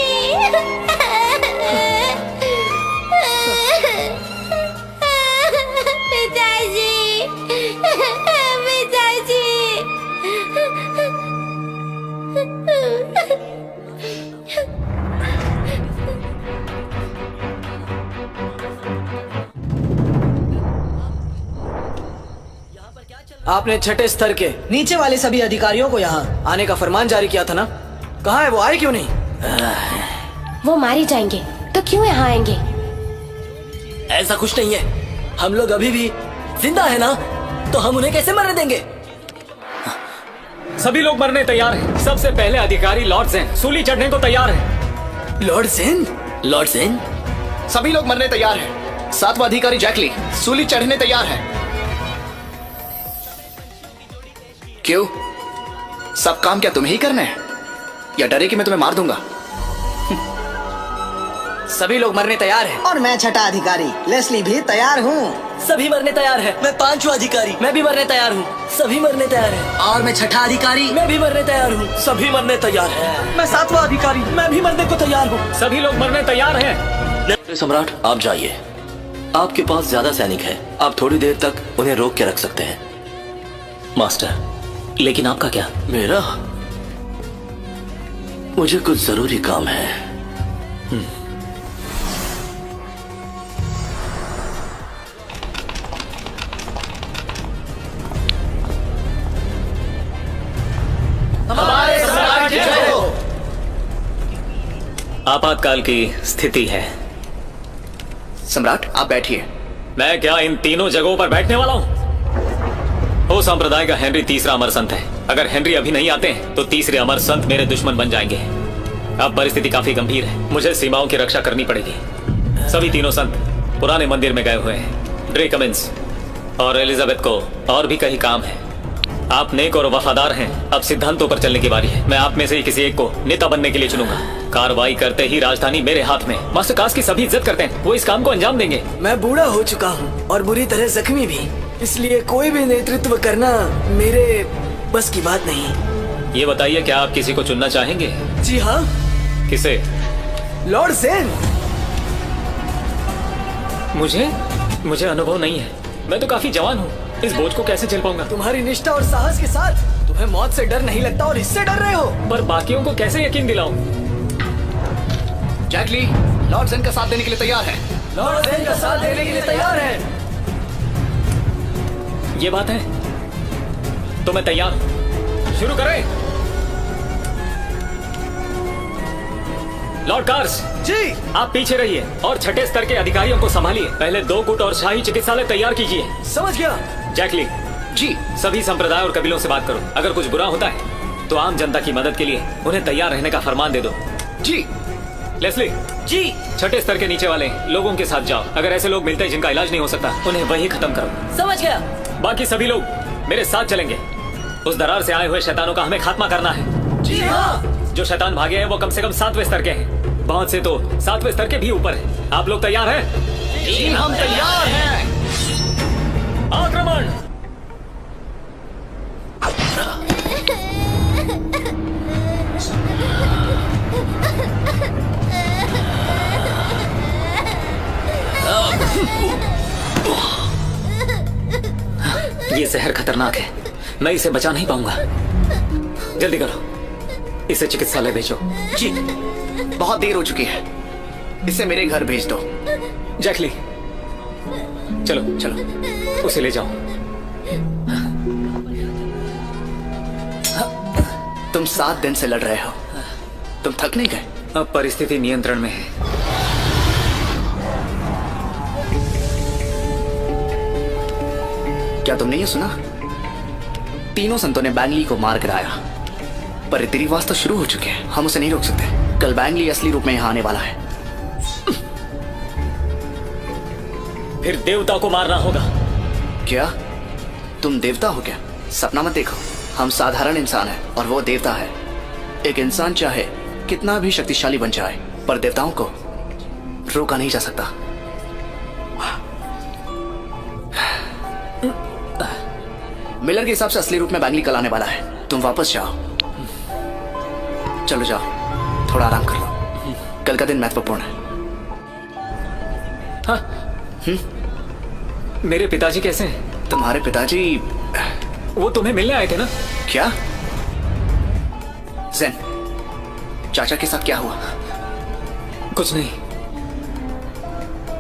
आपने छठे स्तर के नीचे वाले सभी अधिकारियों को यहाँ आने का फरमान जारी किया था ना? कहाँ है वो? आए क्यों नहीं? वो मारे जाएंगे तो क्यों यहाँ आएंगे? ऐसा कुछ नहीं है। हम लोग अभी भी जिंदा है ना, तो हम उन्हें कैसे मरने देंगे? सभी लोग मरने तैयार हैं। सबसे पहले अधिकारी लॉर्ड ज़ेन सूली चढ़ने को तैयार है। Lord Zen? Lord Zen? सभी लोग मरने तैयार हैं। 7वां अधिकारी जैकली सूली चढ़ने तैयार है। क्यों? सब काम क्या तुम्हें ही करने हैं या डरे कि मैं तुम्हें मार दूंगा? सभी लोग मरने तैयार हैं। और मैं छठा अधिकारी लेस्ली भी तैयार हूँ। सभी मरने तैयार है। मैं 5वां अधिकारी, मैं भी मरने तैयार हूँ। सभी मरने तैयार है। और मैं छठा अधिकारी, मैं भी मरने तैयार हूँ। सभी मरने तैयार है। मैं 7वां अधिकारी, मैं भी मरने को तैयार हूँ। सभी लोग मरने तैयार हैं। सम्राट, आप जाइए। आपके पास ज्यादा सैनिक है, आप थोड़ी देर तक उन्हें रोक के रख सकते हैं। मास्टर, लेकिन आपका क्या? मेरा? मुझे कुछ जरूरी काम है। हमारे सम्राट जय हो। आपातकाल की स्थिति है। सम्राट, आप बैठिए। मैं क्या इन तीनों जगहों पर बैठने वाला हूँ? वो संप्रदाय का हेनरी तीसरा अमर संत है। अगर हेनरी अभी नहीं आते हैं तो तीसरे अमर संत मेरे दुश्मन बन जाएंगे। अब परिस्थिति काफी गंभीर है। मुझे सीमाओं की रक्षा करनी पड़ेगी। सभी तीनों संत पुराने मंदिर में गए हुए हैं। ड्रे कमिंस और एलिजाबेथ को और भी कई काम है। आप नेक और वफादार हैं। अब सिद्धांतों पर चलने की बारी है। मैं आप में से ही किसी एक को नेता बनने के लिए चुनूंगा। कार्रवाई करते ही राजधानी मेरे हाथ में। मास्टर कास की सभी इज्जत करते हैं, वो इस काम को अंजाम देंगे। मैं बूढ़ा हो चुका हूँ और बुरी तरह जख्मी भी, इसलिए कोई भी नेतृत्व करना मेरे बस की बात नहीं। ये बताइए, क्या आप किसी को चुनना चाहेंगे? जी हाँ। किसे? Lord Zen. मुझे अनुभव नहीं है। मैं तो काफी जवान हूँ। इस बोझ को कैसे झेल पाऊंगा? तुम्हारी निष्ठा और साहस के साथ तुम्हें मौत से डर नहीं लगता और इससे डर रहे हो। पर बाकियों को कैसे यकीन दिलाऊं? जैकली लॉर्ड ज़ेन का साथ देने के लिए तैयार है। लॉर्ड ज़ेन का साथ देने के लिए तैयार है। ये बात है तो मैं तैयार हूं। शुरू करें। लॉर्ड कार्स जी। आप पीछे रहिए और छठे स्तर के अधिकारियों को संभालिए। पहले 2 गुट और शाही चिकित्सालय तैयार कीजिए। समझ गया। जैकली जी। सभी संप्रदाय और कबीलों से बात करो। अगर कुछ बुरा होता है तो आम जनता की मदद के लिए उन्हें तैयार रहने का फरमान दे दो। जी। लेस्ली जी। छठे स्तर के नीचे वाले लोगों के साथ जाओ। अगर ऐसे लोग मिलते हैं जिनका इलाज नहीं हो सकता, उन्हें वही खत्म करो। समझ गया। बाकी सभी लोग मेरे साथ चलेंगे। उस दरार से आए हुए शैतानों का हमें खात्मा करना है। जी हाँ। जो शैतान भागे हैं वो कम से कम 7वें स्तर के हैं। बहुत से तो 7वें स्तर के भी ऊपर हैं। आप लोग तैयार हैं? जी हम तैयार हैं। आक्रमण। ये जहर खतरनाक है, मैं इसे बचा नहीं पाऊंगा। जल्दी करो, इसे चिकित्सालय भेजो। जी। बहुत देर हो चुकी है, इसे मेरे घर भेज दो। जैकली चलो चलो उसे ले जाओ। तुम 7 दिन से लड़ रहे हो, तुम थक नहीं गए? अब परिस्थिति नियंत्रण में है। क्या तुमने ये सुना? तीनों संतों ने बैंगली को मार गिराया, पर रीति रिवाज तो शुरू हो चुके हैं। हम उसे नहीं रोक सकते। कल बैंगली असली रूप में यहाँ आने वाला है। फिर देवता को मारना होगा। क्या तुम देवता हो क्या? सपना मत देखो, हम साधारण इंसान हैं और वो देवता है। एक इंसान चाहे कितना भी शक्तिशाली बन जाए, पर देवताओं को रोका नहीं जा सकता। मिलर के हिसाब से असली रूप में बैंगली कल आने वाला है। तुम वापस जाओ, चलो जाओ, थोड़ा आराम कर लो। कल का दिन महत्वपूर्ण है। हाँ। मेरे पिताजी कैसे हैं? तुम्हारे पिताजी? वो तुम्हें मिलने आए थे ना? क्या? ज़ेन, चाचा के साथ क्या हुआ? कुछ नहीं,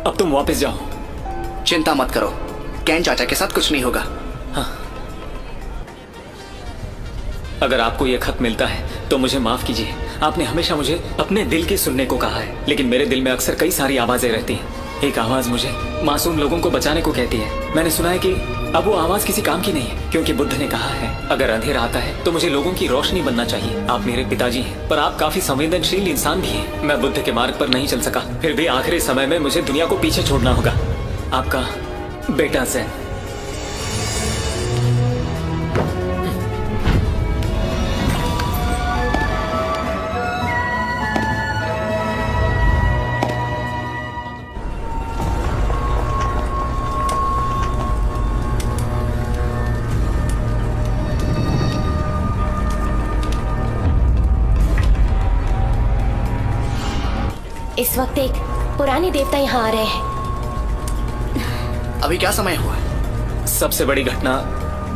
अब तुम वापस जाओ। चिंता मत करो, कैन चाचा के साथ कुछ नहीं होगा। हाँ। अगर आपको यह खत मिलता है तो मुझे माफ कीजिए। आपने हमेशा मुझे अपने दिल की सुनने को कहा है, लेकिन मेरे दिल में अक्सर कई सारी आवाजें रहती हैं। एक आवाज मुझे मासूम लोगों को बचाने को कहती है। मैंने सुना है कि अब वो आवाज किसी काम की नहीं है, क्योंकि बुद्ध ने कहा है अगर अंधेरा आता है तो मुझे लोगों की रोशनी बनना चाहिए। आप मेरे पिताजी हैं, पर आप काफी संवेदनशील इंसान भी हैं। मैं बुद्ध के मार्ग पर नहीं चल सका, फिर भी आखिरी समय में मुझे दुनिया को पीछे छोड़ना होगा। आपका बेटा ज़ेन। इस वक्त एक पुराने देवता यहाँ आ रहे हैं। अभी क्या समय हुआ है? सबसे बड़ी घटना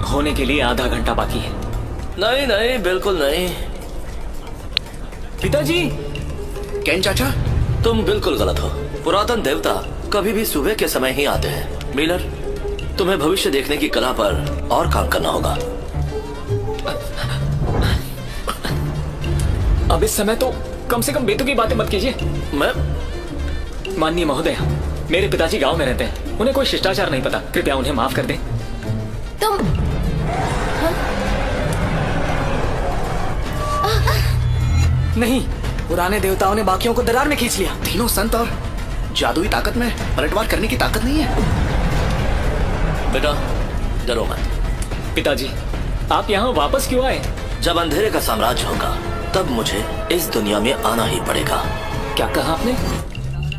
होने के लिए आधा घंटा बाकी है। नहीं नहीं, बिल्कुल नहीं। पिताजी। कैन चाचा, तुम बिल्कुल गलत हो। पुरातन देवता कभी भी सुबह के समय ही आते हैं। मिलर, तुम्हें भविष्य देखने की कला पर और काम करना होगा। अब इस समय तो कम से कम बेतुकी बातें मत कीजिए। मैं माननीय महोदय, मेरे पिताजी गांव में रहते हैं, उन्हें कोई शिष्टाचार नहीं पता। कृपया उन्हें माफ कर दें। तुम नहीं, पुराने देवताओं ने बाकियों को दरार में खींच लिया। तीनों संत और जादुई ताकत में पलटवार करने की ताकत नहीं है। बेटा डरो मत। पिताजी, आप यहाँ वापस क्यों आए? जब अंधेरे का साम्राज्य होगा तब मुझे इस दुनिया में आना ही पड़ेगा। क्या कहा आपने?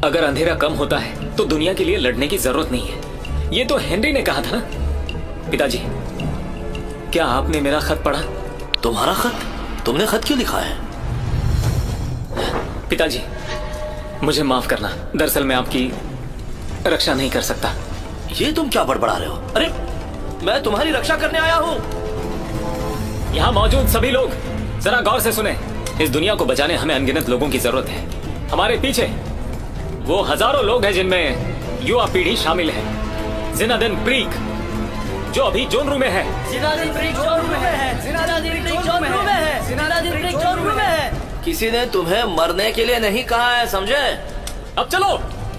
अगर अंधेरा कम होता है तो दुनिया के लिए लड़ने की जरूरत नहीं है। ये तो हेनरी ने कहा था ना। पिताजी, क्या आपने मेरा खत पढ़ा? तुम्हारा खत? तुमने खत क्यों लिखा है? पिताजी, मुझे माफ करना। दरअसल मैं आपकी रक्षा नहीं कर सकता। ये तुम क्या बड़बड़ा रहे हो? अरे मैं तुम्हारी रक्षा करने आया हूँ। यहाँ मौजूद सभी लोग जरा गौर से सुने। इस दुनिया को बचाने हमें अनगिनत लोगों की जरूरत है। हमारे पीछे वो हजारों लोग हैं जिनमें युवा पीढ़ी शामिल है। जिनादिन ब्रीक जो अभी जोनरू में है। जिनादिन ब्रीक जोनरू में है। जिनादिन ब्रीक जोनरू में है। जिनादिन ब्रीक जोनरू में है। किसी ने तुम्हें मरने के लिए नहीं कहा है, समझे? अब चलो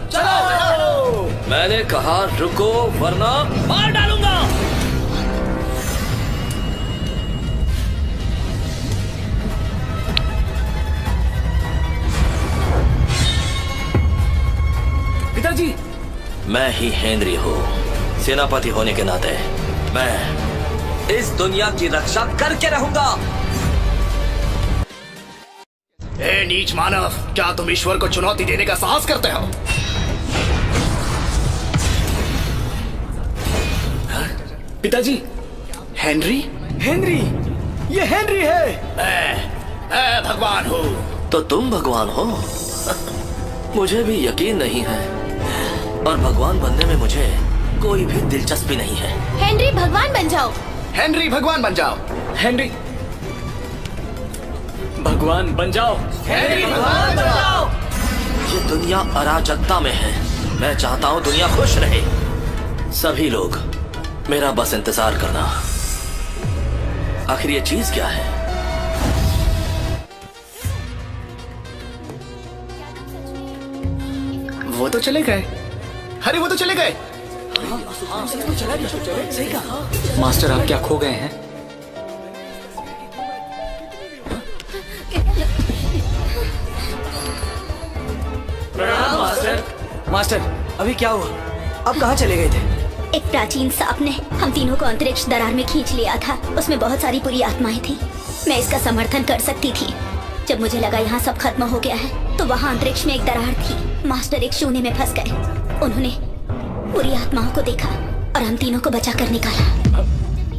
चलो। मैंने कहा रुको वरना मार डालूंगा। मैं ही हेनरी हूँ। सेनापति होने के नाते मैं इस दुनिया की रक्षा करके रहूंगा। ए नीच मानव, क्या तुम ईश्वर को चुनौती देने का साहस करते हो? पिताजी। हेनरी? हेनरी, ये हेनरी है। मैं भगवान हूँ। तो तुम भगवान हो? मुझे भी यकीन नहीं है, और भगवान बनने में मुझे कोई भी दिलचस्पी नहीं है। हेनरी भगवान बन जाओ। हेनरी भगवान बन जाओ। हेनरी भगवान बन जाओ। हेनरी भगवान बन जाओ। ये दुनिया अराजकता में है। मैं चाहता हूँ दुनिया खुश रहे। सभी लोग मेरा बस इंतजार करना। आखिर ये चीज क्या है? वो तो चले गए। अरे वो तो चले गए। मास्टर, आप क्या खो गए हैं? मास्टर, अभी क्या हुआ? अब कहाँ चले गए थे? एक प्राचीन सांप ने हम तीनों को अंतरिक्ष दरार में खींच लिया था। उसमें बहुत सारी बुरी आत्माएं थी। मैं इसका समर्थन कर सकती थी। जब मुझे लगा यहाँ सब खत्म हो गया है, तो वहाँ अंतरिक्ष में एक दरार थी। मास्टर एक शून्य में फंस गए। उन्होंने बुरी आत्माओं को देखा और हम तीनों को बचा कर निकाला।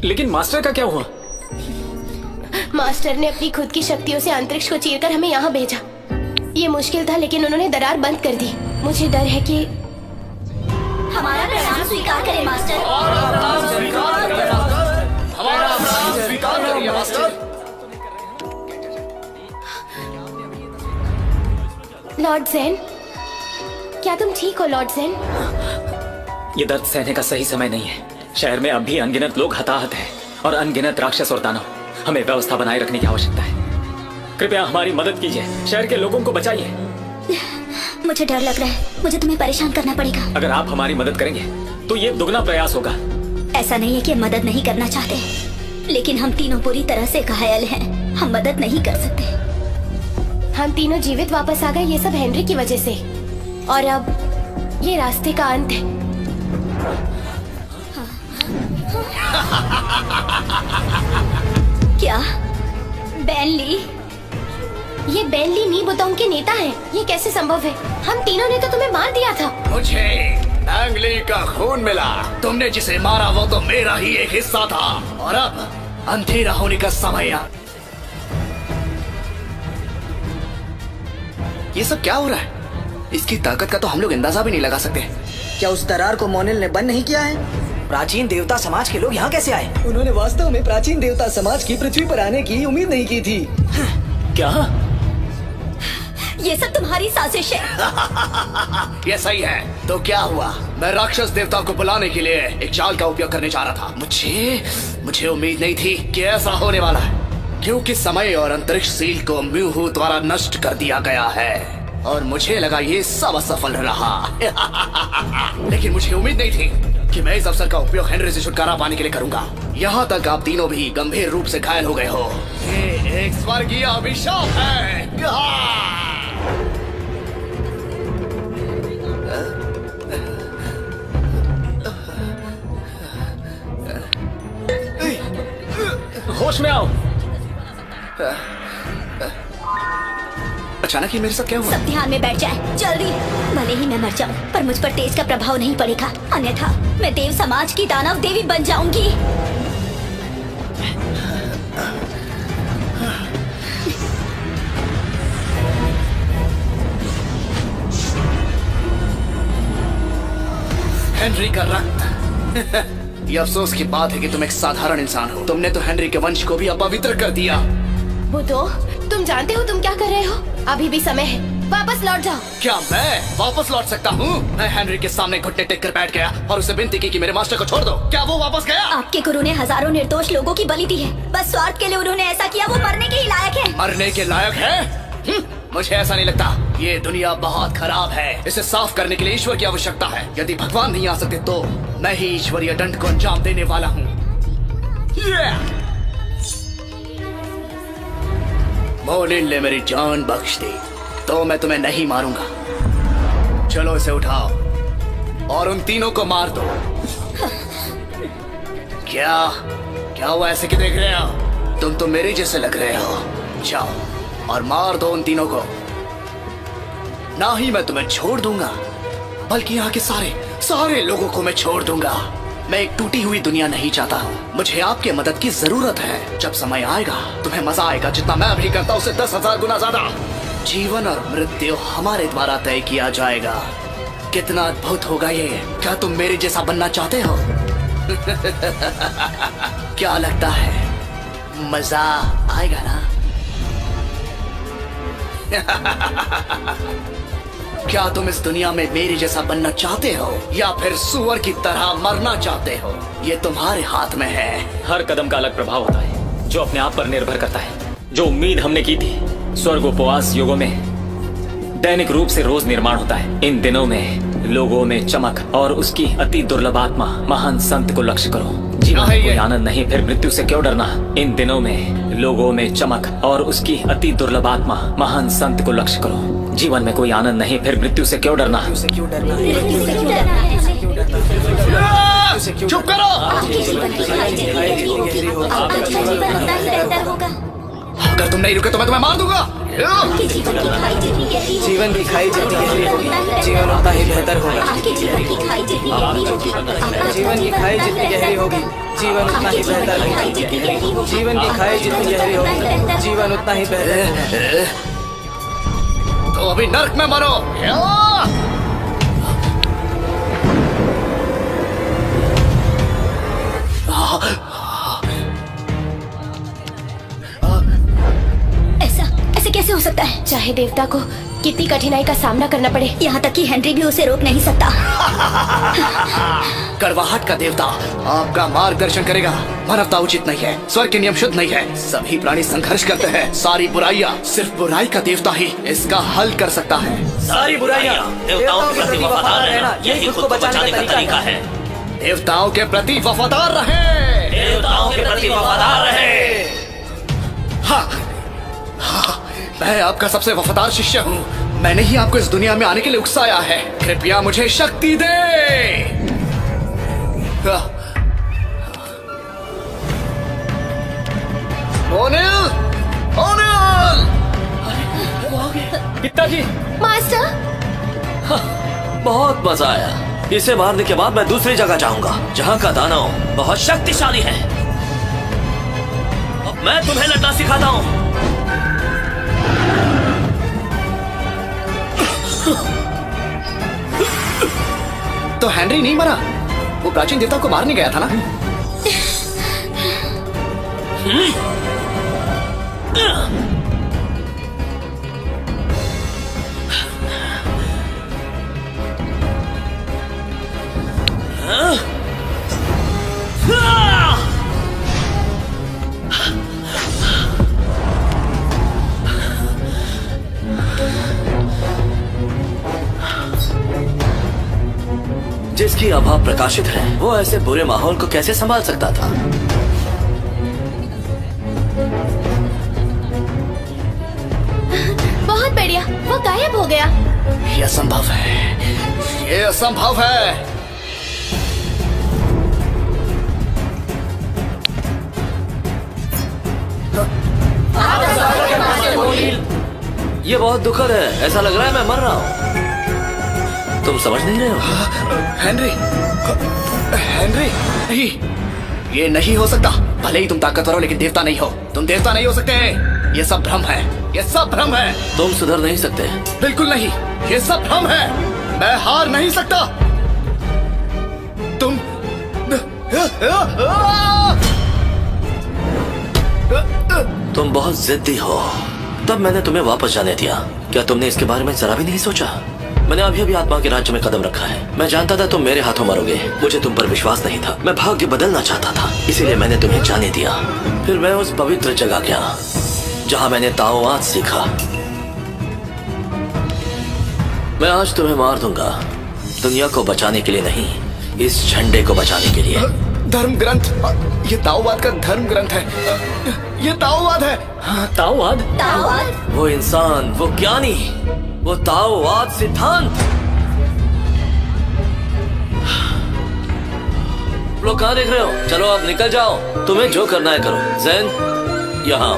लेकिन मास्टर का क्या हुआ? मास्टर ने अपनी खुद की शक्तियों से अंतरिक्ष को चीरकर हमें यहाँ भेजा। ये मुश्किल था, लेकिन उन्होंने दरार बंद कर दी। मुझे डर है कि हमारा प्रणाम स्वीकार करें मास्टर। हमारा अपराध स्वीकार करिए मास्टर। लॉर्ड ज़ेन, क्या तुम ठीक हो लॉर्ड ज़ेन? ये दर्द सहने का सही समय नहीं है। शहर में अब भी अनगिनत लोग हताहत हैं और अनगिनत राक्षस और दानव। हमें व्यवस्था बनाए रखने की आवश्यकता है। कृपया हमारी मदद कीजिए। शहर के लोगों को बचाइए। मुझे डर लग रहा है। मुझे तुम्हें परेशान करना पड़ेगा। अगर आप हमारी मदद करेंगे तो ये दुगना प्रयास होगा। ऐसा नहीं है कि मदद नहीं करना चाहते, लेकिन हम तीनों पूरी तरह से घायल हैं। हम मदद नहीं कर सकते। हम तीनों जीवित वापस आ गए, ये सब हेनरी की वजह से। और अब ये रास्ते का अंत है। क्या बेनली? ये बेनली नीबुतोंग के नेता हैं। ये कैसे संभव है? हम तीनों ने तो तुम्हें मार दिया था। मुझे एंगली का खून मिला। तुमने जिसे मारा वो तो मेरा ही एक हिस्सा था। और अब अंधेरा होने का समय आ। ये सब क्या हो रहा है? इसकी ताकत का तो हम लोग अंदाजा भी नहीं लगा सकते। क्या उस दरार को मोनिल ने बंद नहीं किया है? प्राचीन देवता समाज के लोग यहाँ कैसे आए? उन्होंने वास्तव में प्राचीन देवता समाज की पृथ्वी पर आने की उम्मीद नहीं की थी। क्या? ये सब तुम्हारी साजिश है। ये सही है। तो क्या हुआ? मैं राक्षस देवता को बुलाने के लिए एक चाल का उपयोग करने जा रहा था। मुझे उम्मीद नहीं थी कि ऐसा होने वाला है, क्योंकि समय और अंतरिक्ष सील को म्यूहू द्वारा नष्ट कर दिया गया है और मुझे लगा ये सब असफल रहा। लेकिन मुझे उम्मीद नहीं थी कि मैं इस अवसर का उपयोग हेनरी से छुटकारा पाने के लिए करूंगा। यहाँ तक आप तीनों भी गंभीर रूप से घायल हो गए हो। ये एक स्वर्गीय अभिशाप है। होश में आओ। अचानक ही मेरे साथ क्या हुआ? सब ध्यान में बैठ जाए जल्दी। भले ही मैं मर जाऊं, पर मुझ पर तेज का प्रभाव नहीं पड़ेगा। अन्यथा मैं देव समाज की दानव देवी बन जाऊंगी। हेनरी का रक्त। ये अफसोस की बात है कि तुम एक साधारण इंसान हो। तुमने तो हेनरी के वंश को भी अपवित्र कर दिया। बुतो, तुम जानते हो तुम क्या कर रहे हो? अभी भी समय है, वापस लौट जाओ। क्या मैं वापस लौट सकता हूँ? मैं हेनरी के सामने घुटने टेक कर बैठ गया और उसे विनती की कि मेरे मास्टर को छोड़ दो। क्या वो वापस गया? आपके गुरु ने हजारों निर्दोष लोगों की बलि दी है। बस स्वार्थ के लिए उन्होंने ऐसा किया। वो मरने के ही लायक है। मरने के लायक है? मुझे ऐसा नहीं लगता। ये दुनिया बहुत खराब है। इसे साफ करने के लिए ईश्वर की आवश्यकता है। यदि भगवान नहीं आ सकते तो मैं ही ईश्वरीय दंड को अंजाम देने वाला हूँ। मोनिल ने मेरी जान बख्श दी तो मैं तुम्हें नहीं मारूंगा। चलो इसे उठाओ और उन तीनों को मार दो। क्या क्या हुआ, ऐसे क्यों देख रहे हो? तुम तो मेरे जैसे लग रहे हो। जाओ और मार दो उन तीनों को। ना ही मैं तुम्हें छोड़ दूंगा, बल्कि यहाँ के सारे लोगों को मैं छोड़ दूंगा। मैं एक टूटी हुई दुनिया नहीं चाहता हूँ। मुझे आपके मदद की जरूरत है। जब समय आएगा तुम्हें मजा आएगा, जितना मैं अभी करता हूँ उससे 10,000 गुना ज्यादा। जीवन और मृत्यु हमारे द्वारा तय किया जाएगा। कितना अद्भुत होगा ये। क्या तुम मेरे जैसा बनना चाहते हो? क्या लगता है मजा आएगा ना? क्या तुम इस दुनिया में मेरे जैसा बनना चाहते हो या फिर सुअर की तरह मरना चाहते हो? ये तुम्हारे हाथ में है। हर कदम का अलग प्रभाव होता है जो अपने आप पर निर्भर करता है। जो उम्मीद हमने की थी, स्वर्ग उपवास युगों में दैनिक रूप से रोज निर्माण होता है। इन दिनों में लोगों में चमक और उसकी अति दुर्लभ आत्मा महान संत को लक्ष्य करो। जीवन में कोई आनंद नहीं, फिर मृत्यु से क्यों डरना? इन दिनों में लोगों में चमक और उसकी अति दुर्लभ आत्मा महान संत को लक्ष्य करो। जीवन में कोई आनंद नहीं, फिर मृत्यु से क्यों डरना? चुप करो। अगर तुम नहीं रुके तो मैं तुम्हें मार दूंगा। जीवन की खाई जितनी गहरी होगी, जीवन उतना ही बेहतर होगा। जीवन की खाई जितनी गहरी होगी, जीवन उतना ही बेहतर होगा। जीवन की खाई जितनी गहरी होगी, जीवन उतना ही बेहतर होगा। तो अभी नर्क में मरो। ऐसे कैसे हो सकता है? चाहे देवता को कितनी कठिनाई का सामना करना पड़े, यहाँ तक कि हेनरी भी उसे रोक नहीं सकता। कड़वाहट का देवता आपका मार्गदर्शन करेगा। मानवता उचित नहीं है, स्वर्ग के नियम शुद्ध नहीं है। सभी प्राणी संघर्ष करते हैं। सारी बुराइयाँ, सिर्फ बुराई का देवता ही इसका हल कर सकता है। सारी बुराइयां देवताओं के प्रति वफादार रहना, यही खुद को बचाने का तरीका है। देवताओं के प्रति वफादार रहे। देवताओं के प्रति वफादार रहे। हाँ, मैं आपका सबसे वफादार शिष्य हूँ। मैंने ही आपको इस दुनिया में आने के लिए उकसाया है। कृपया मुझे शक्ति दे। ओनिल, ओनिल! पिताजी! मास्टर! बहुत मजा आया। इसे मारने के बाद मैं दूसरी जगह जाऊंगा जहाँ का दानव बहुत शक्तिशाली है। अब मैं तुम्हें लड़ना सिखाता हूँ। तो हेनरी नहीं मरा, वो प्राचीन देवता को मारने गया था ना? जिसकी आभा प्रकाशित है वो ऐसे बुरे माहौल को कैसे संभाल सकता था? बहुत बढ़िया, वो गायब हो गया। ये असंभव है, ये असंभव है। ये बहुत दुखद है। ऐसा लग रहा है मैं मर रहा हूँ। तुम समझ नहीं रहे हो? हेनरी, हेनरी, नहीं, ये नहीं हो सकता। भले ही तुम ताकतवर हो लेकिन देवता नहीं हो। तुम देवता नहीं हो सकते। ये सब भ्रम है, ये सब भ्रम है। तुम सुधर नहीं सकते। बिल्कुल नहीं, ये सब भ्रम है। मैं हार नहीं सकता। तुम तुम बहुत जिद्दी हो। तब मैंने तुम्हें वापस जाने दिया। क्या तुमने इसके बारे में जरा भी नहीं सोचा? मैंने अभी अभी आत्मा के राज्य में कदम रखा है। मैं जानता था तुम मेरे हाथों मरोगे। मुझे तुम पर विश्वास नहीं था। मैं भाग्य बदलना चाहता था, इसीलिए मैंने तुम्हें जाने दिया। फिर मैं उस पवित्र जगह गया जहां मैंने ताओवाद सीखा। मैं आज तुम्हें मार दूंगा, दुनिया को बचाने के लिए नहीं, इस झंडे को बचाने के लिए। धर्म ग्रंथ, ये ताओवाद का धर्म ग्रंथ है। ये ताओवाद है। हाँ, ताओवाद? ताओवाद? वो इंसान, वो ज्ञानी, वो ताओवाद सिद्धांत। लोग कहाँ देख रहे हो? चलो अब निकल जाओ, तुम्हें जो करना है करो। जैन, यहाँ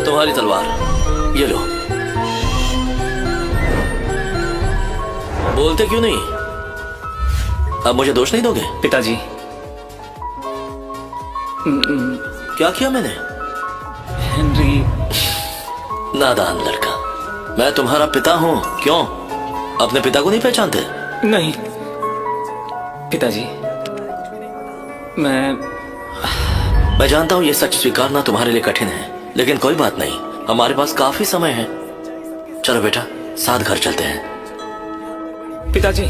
तुम्हारी तलवार, ये लो। बोलते क्यों नहीं? अब मुझे दोष नहीं दोगे? पिताजी, क्या किया मैंने? हेनरी, नादान लड़का, मैं तुम्हारा पिता हूँ। क्यों, अपने पिता को नहीं पहचानते? नहीं पिताजी, मैं जानता हूँ ये सच स्वीकारना तुम्हारे लिए कठिन है, लेकिन कोई बात नहीं, हमारे पास काफी समय है। चलो बेटा, साथ घर चलते हैं। पिताजी,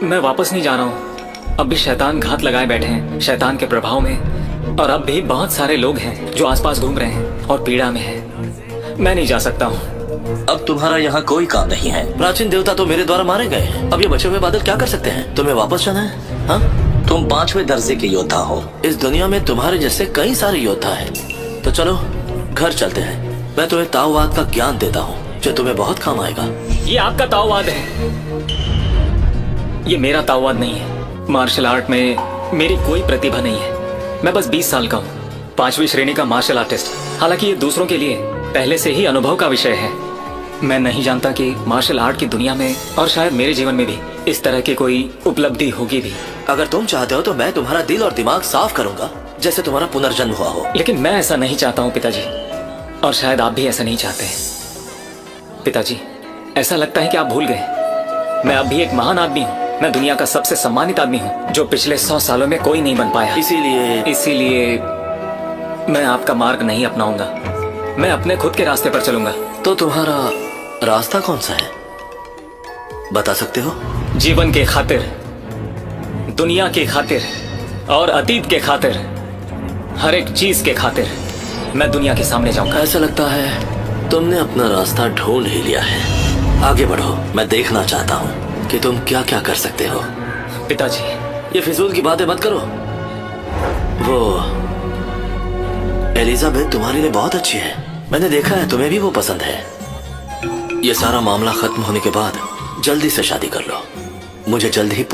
मैं वापस नहीं जा रहा हूँ। अब भी शैतान घात लगाए बैठे हैं शैतान के प्रभाव में, और अब भी बहुत सारे लोग हैं जो आसपास घूम रहे हैं और पीड़ा में हैं। मैं नहीं जा सकता हूँ। अब तुम्हारा यहाँ कोई काम नहीं है। प्राचीन देवता तो मेरे द्वारा मारे गए, अब ये बचे हुए बादल क्या कर सकते हैं? तुम्हें वापस जाना है? हाँ, तुम 5वें दर्जे के योद्धा हो। इस दुनिया में तुम्हारे जैसे कई सारे योद्धा हैं। तो चलो घर चलते हैं। मैं तुम्हें ताओवाद का ज्ञान देता हूँ जो तुम्हें बहुत काम आएगा। ये आपका ताओवाद है, ये मेरा ताओवाद नहीं है। मार्शल आर्ट में मेरी कोई प्रतिभा नहीं है। मैं बस 20 साल का हूँ, 5वीं श्रेणी का मार्शल आर्टिस्ट। हालांकि ये दूसरों के लिए पहले से ही अनुभव का विषय है। मैं नहीं जानता कि मार्शल आर्ट की दुनिया में और शायद मेरे जीवन में भी इस तरह की कोई उपलब्धि होगी भी। अगर तुम चाहते हो तो मैं तुम्हारा दिल और दिमाग साफ करूंगा, जैसे तुम्हारा पुनर्जन्म हुआ हो। लेकिन मैं ऐसा नहीं चाहता हूँ पिताजी, और शायद आप भी ऐसा नहीं चाहते हैं। पिताजी, ऐसा लगता है कि आप भूल गए, मैं अब भी एक महान आदमी हूँ। मैं दुनिया का सबसे सम्मानित आदमी हूँ, जो पिछले 100 सालों में कोई नहीं बन पाया। इसीलिए मैं आपका मार्ग नहीं अपनाऊंगा। मैं अपने खुद के रास्ते पर चलूंगा। तो तुम्हारा रास्ता कौन सा है, बता सकते हो? जीवन के खातिर, दुनिया की खातिर और अतीत के खातिर, हर एक चीज के खातिर मैं दुनिया के सामने जाऊंगा। ऐसा लगता है तुमने अपना रास्ता ढूंढ ही लिया है। आगे बढ़ो, मैं देखना चाहता हूँ कि तुम क्या क्या कर सकते हो। पिताजी, ये फिजूल की बातें मत करो। वो एलिजाबेथ तुम्हारे लिए बहुत अच्छी है, मैंने देखा है, तुम्हें भी वो पसंद है। ये सारा मामला खत्म होने के बाद जल्दी से शादी कर लो। मुझे जल्द ही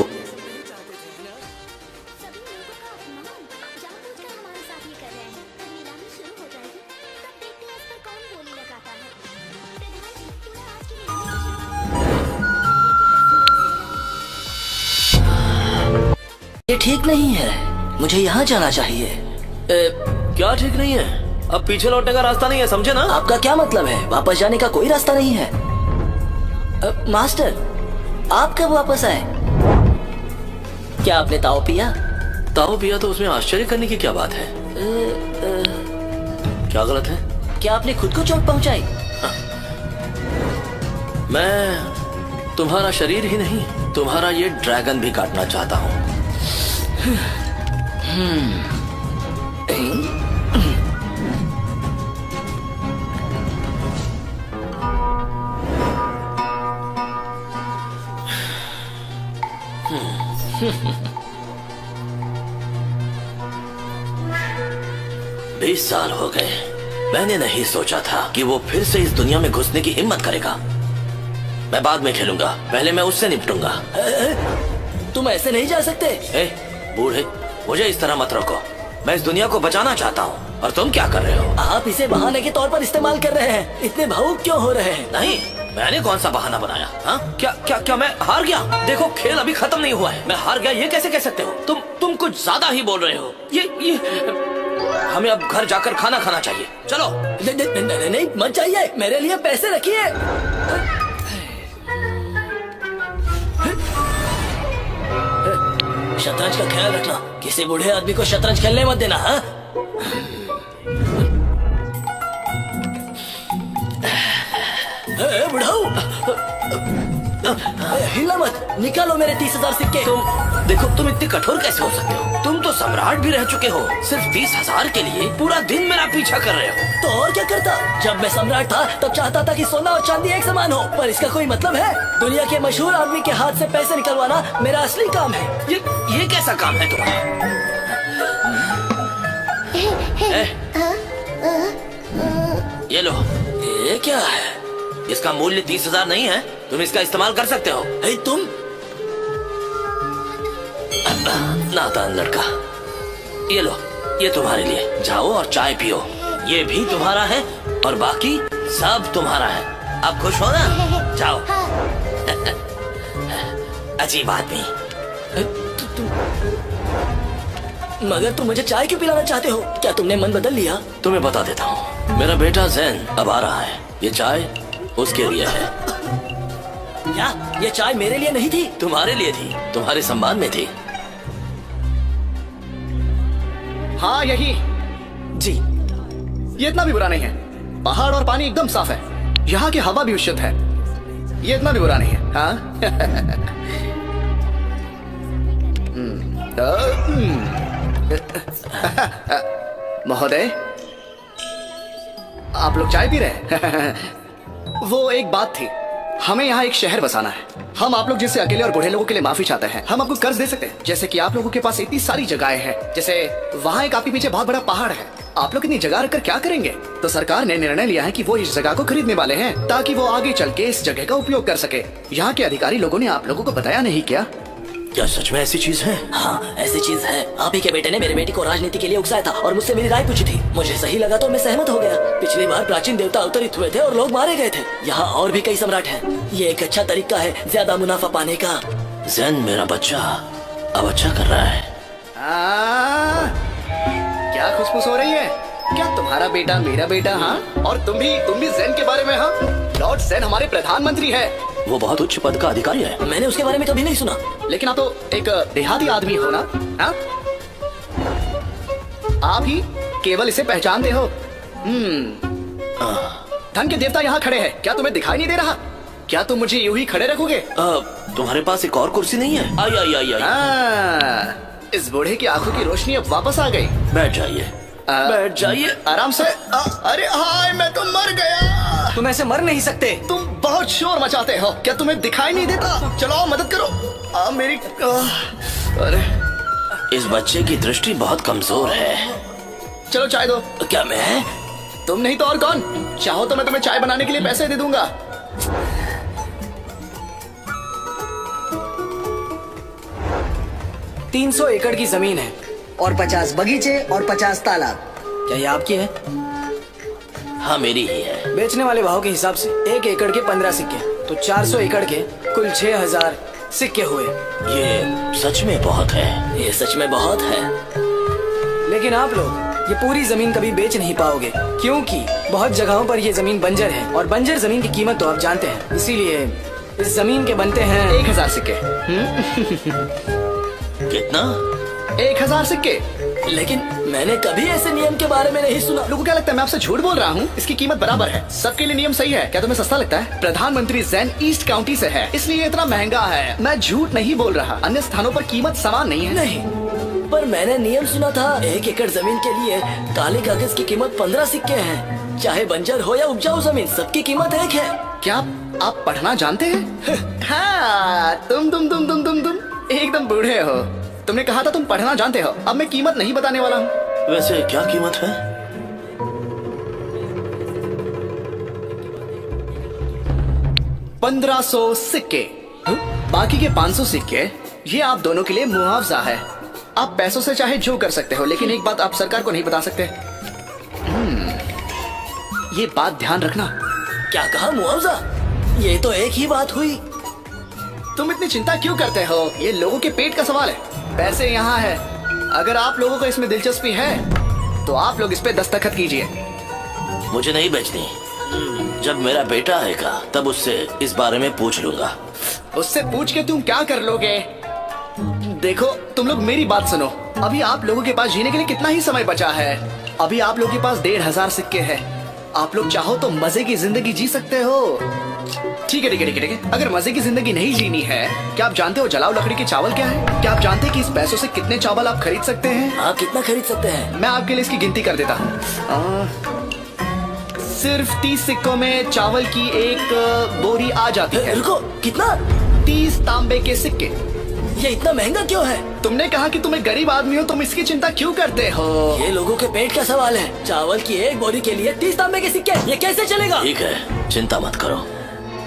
ये ठीक नहीं है, मुझे यहाँ जाना चाहिए। क्या ठीक नहीं है? अब पीछे लौटने का रास्ता नहीं है, समझे ना? आपका क्या मतलब है? वापस जाने का कोई रास्ता नहीं है। मास्टर, आप कब वापस आए? क्या आपने ताओ पिया? ताओ पिया तो उसमें आश्चर्य करने की क्या बात है? क्या गलत है? क्या आपने खुद को चोट पहुंचाई? मैं तुम्हारा शरीर ही नहीं, तुम्हारा ये ड्रैगन भी काटना चाहता हूँ। बीस साल हो गए, मैंने नहीं सोचा था कि वो फिर से इस दुनिया में घुसने की हिम्मत करेगा। मैं बाद में खेलूंगा, पहले मैं उससे निपटूंगा। तुम ऐसे नहीं जा सकते। बूढ़े, मुझे इस तरह मत रोको। मैं इस दुनिया को बचाना चाहता हूँ, और तुम क्या कर रहे हो? आप इसे बहाने के तौर पर इस्तेमाल कर रहे हैं। इतने भावुक क्यों हो रहे हैं? नहीं, मैंने कौन सा बहाना बनाया? हाँ, क्या मैं हार गया? देखो, खेल अभी खत्म नहीं हुआ है। मैं हार गया ये कैसे कह सकते हो? तुम कुछ ज्यादा ही बोल रहे हो। ये हमें अब घर जाकर खाना खाना चाहिए। चलो। नहीं, मत जाइए, मेरे लिए पैसे रखिए। शतरंज का ख्याल रखना, किसी बूढ़े आदमी को शतरंज खेलने मत देना। हाँ, बुढ़ाऊ, हिला मत, निकालो मेरे 30,000 सिक्के। देखो, तुम इतने कठोर कैसे हो सकते हो? तुम तो सम्राट भी रह चुके हो। सिर्फ 30,000 के लिए पूरा दिन मेरा पीछा कर रहे हो। तो और क्या करता? जब मैं सम्राट था तब चाहता था कि सोना और चांदी एक समान हो, पर इसका कोई मतलब है? दुनिया के मशहूर आदमी के हाथ से पैसे निकलवाना मेरा असली काम है। ये कैसा काम है तुम्हारा? ये लो। ये क्या है? इसका मूल्य 30,000 नहीं है। तुम इसका इस्तेमाल कर सकते हो। तुम नादान लड़का, ये लो, ये तुम्हारे लिए। जाओ और चाय पियो। ये भी तुम्हारा है और बाकी सब तुम्हारा है। अब खुश हो ना? जाओ। अजीब आदमी। मगर तुम मुझे चाय क्यों पिलाना चाहते हो? क्या तुमने मन बदल लिया? तुम्हें बता देता हूँ, मेरा बेटा जैन अब आ रहा है। ये चाय उसके लिए है। क्या ये चाय मेरे लिए नहीं थी? तुम्हारे लिए थी, तुम्हारे सम्मान में थी। हाँ यही। जी। ये इतना भी बुरा नहीं है। पहाड़ और पानी एकदम साफ है। यहाँ की हवा भी शुद्ध है। ये इतना भी बुरा नहीं है। हाँ महोदय, आप लोग चाय पी रहे हैं? वो एक बात थी, हमें यहाँ एक शहर बसाना है। हम आप लोग जैसे अकेले और बूढ़े लोगों के लिए माफी चाहते हैं। हम आपको कर्ज दे सकते हैं, जैसे कि आप लोगों के पास इतनी सारी जगहें हैं। जैसे वहाँ एक आपके पीछे बहुत बड़ा पहाड़ है। आप लोग इतनी जगह रखकर क्या करेंगे? तो सरकार ने निर्णय लिया है कि वो इस जगह को खरीदने वाले हैं, ताकि वो आगे चल के इस जगह का उपयोग कर सके। यहाँ के अधिकारी लोगों ने आप लोगों को बताया नहीं क्या? क्या सच में ऐसी चीज है? हाँ ऐसी चीज है। आप ही के बेटे ने मेरे बेटी को राजनीति के लिए उकसाया था और मुझसे मेरी राय पूछी थी। मुझे सही लगा तो मैं सहमत हो गया। पिछली बार प्राचीन देवता अवतरित हुए थे और लोग मारे गए थे। यहाँ और भी कई सम्राट हैं। ये एक अच्छा तरीका है ज्यादा मुनाफा पाने का। जैन मेरा बच्चा अब अच्छा कर रहा है। क्या खुशफुस हो रही है? क्या तुम्हारा बेटा मेरा बेटा? हाँ, और तुम भी जैन के बारे में? हाँ, लॉर्ड जैन हमारे प्रधानमंत्री है। वो बहुत उच्च पद का अधिकारी है। मैंने उसके बारे में कभी नहीं सुना। लेकिन आप तो एक देहाती आदमी हो ना? हाँ? आप ही केवल इसे पहचानते हो। धन के देवता यहाँ खड़े हैं। क्या तुम्हें दिखाई नहीं दे रहा? क्या तुम मुझे यूं ही खड़े रखोगे? तुम्हारे पास एक और कुर्सी नहीं है? आई। इस बूढ़े की आंखों की रोशनी अब वापस आ गई। बैठ जाइए, बैठ जाइए आराम से। अरे हाय, मैं तो मर गया। तुम ऐसे मर नहीं सकते। तुम बहुत शोर मचाते हो। क्या तुम्हें दिखाई नहीं देता? चलो मदद करो। मेरी अरे इस बच्चे की दृष्टि बहुत कमजोर है। चलो चाय दो। क्या मैं? तुम नहीं तो और कौन? चाहो तो मैं तुम्हें चाय बनाने के लिए पैसे दे दूंगा। तीन 300 एकड़ की जमीन है और 50 बगीचे और 50 तालाब। क्या ये आपकी है? हाँ मेरी ही है। बेचने वाले भाव के हिसाब से 1 एकड़ के 15 सिक्के, तो 400 एकड़ के कुल 6000 सिक्के हुए। ये सच में बहुत है। ये सच में बहुत है। लेकिन आप लोग ये पूरी जमीन कभी बेच नहीं पाओगे, क्योंकि बहुत जगहों पर ये जमीन बंजर है और बंजर जमीन की कीमत तो आप जानते हैं। इसीलिए इस जमीन के बनते हैं 1000 सिक्के। कितना? 1000 सिक्के। लेकिन मैंने कभी ऐसे नियम के बारे में नहीं सुना। लोगों को क्या लगता है मैं आपसे झूठ बोल रहा हूँ? इसकी कीमत बराबर है। सबके लिए नियम सही है। क्या तुम्हें सस्ता लगता है? प्रधानमंत्री जैन ईस्ट काउंटी से है, इसलिए इतना महंगा है। मैं झूठ नहीं बोल रहा। अन्य स्थानों पर कीमत समान नहीं है। नहीं, पर मैंने नियम सुना था 1 एकड़ जमीन के लिए काले कागज की कीमत 15 सिक्के है। चाहे बंजर हो या उपजाऊ जमीन, सबकी कीमत एक है। क्या आप पढ़ना जानते हैं? हाँ, तुम एकदम बूढ़े हो। तुमने कहा था तुम पढ़ना जानते हो। अब मैं कीमत नहीं बताने वाला हूँ। वैसे क्या कीमत है? 1500 सिक्के। बाकी के 500 सिक्के ये आप दोनों के लिए मुआवजा है। आप पैसों से चाहे जो कर सकते हो, लेकिन एक बात आप सरकार को नहीं बता सकते। ये बात ध्यान रखना। क्या कहा? मुआवजा? ये तो एक ही बात हुई। तुम इतनी चिंता क्यों करते हो? ये लोगों के पेट का सवाल है। पैसे यहाँ है। अगर आप लोगों को इसमें दिलचस्पी है तो आप लोग इस पे दस्तखत कीजिए। मुझे नहीं बेचनी। जब मेरा बेटा आएगा तब उससे इस बारे में पूछ लूंगा। उससे पूछ के तुम क्या कर लोगे? देखो, तुम लोग मेरी बात सुनो। अभी आप लोगों के पास जीने के लिए कितना ही समय बचा है। अभी आप लोगों के पास 1500 सिक्के हैं। आप लोग चाहो तो मजे की जिंदगी जी सकते हो। ठीक है। अगर मजे की जिंदगी नहीं जीनी है, क्या आप जानते हो जलाऊ लकड़ी के चावल क्या है? क्या आप जानते हैं कि इस पैसों से कितने चावल आप खरीद सकते हैं? आप कितना खरीद सकते हैं? मैं आपके लिए इसकी गिनती कर देता हूँ। सिर्फ 30 सिक्कों में चावल की एक बोरी आ जाती है। रुको, कितना? 30 तांबे के सिक्के। ये इतना महंगा क्यों है? तुमने कहा कि तुम एक गरीब आदमी हो, तुम इसकी चिंता क्यों करते हो? ये लोगों के पेट का सवाल है। चावल की एक बोरी के लिए 30 तांबे के सिक्के, ये कैसे चलेगा? ठीक है, चिंता मत करो।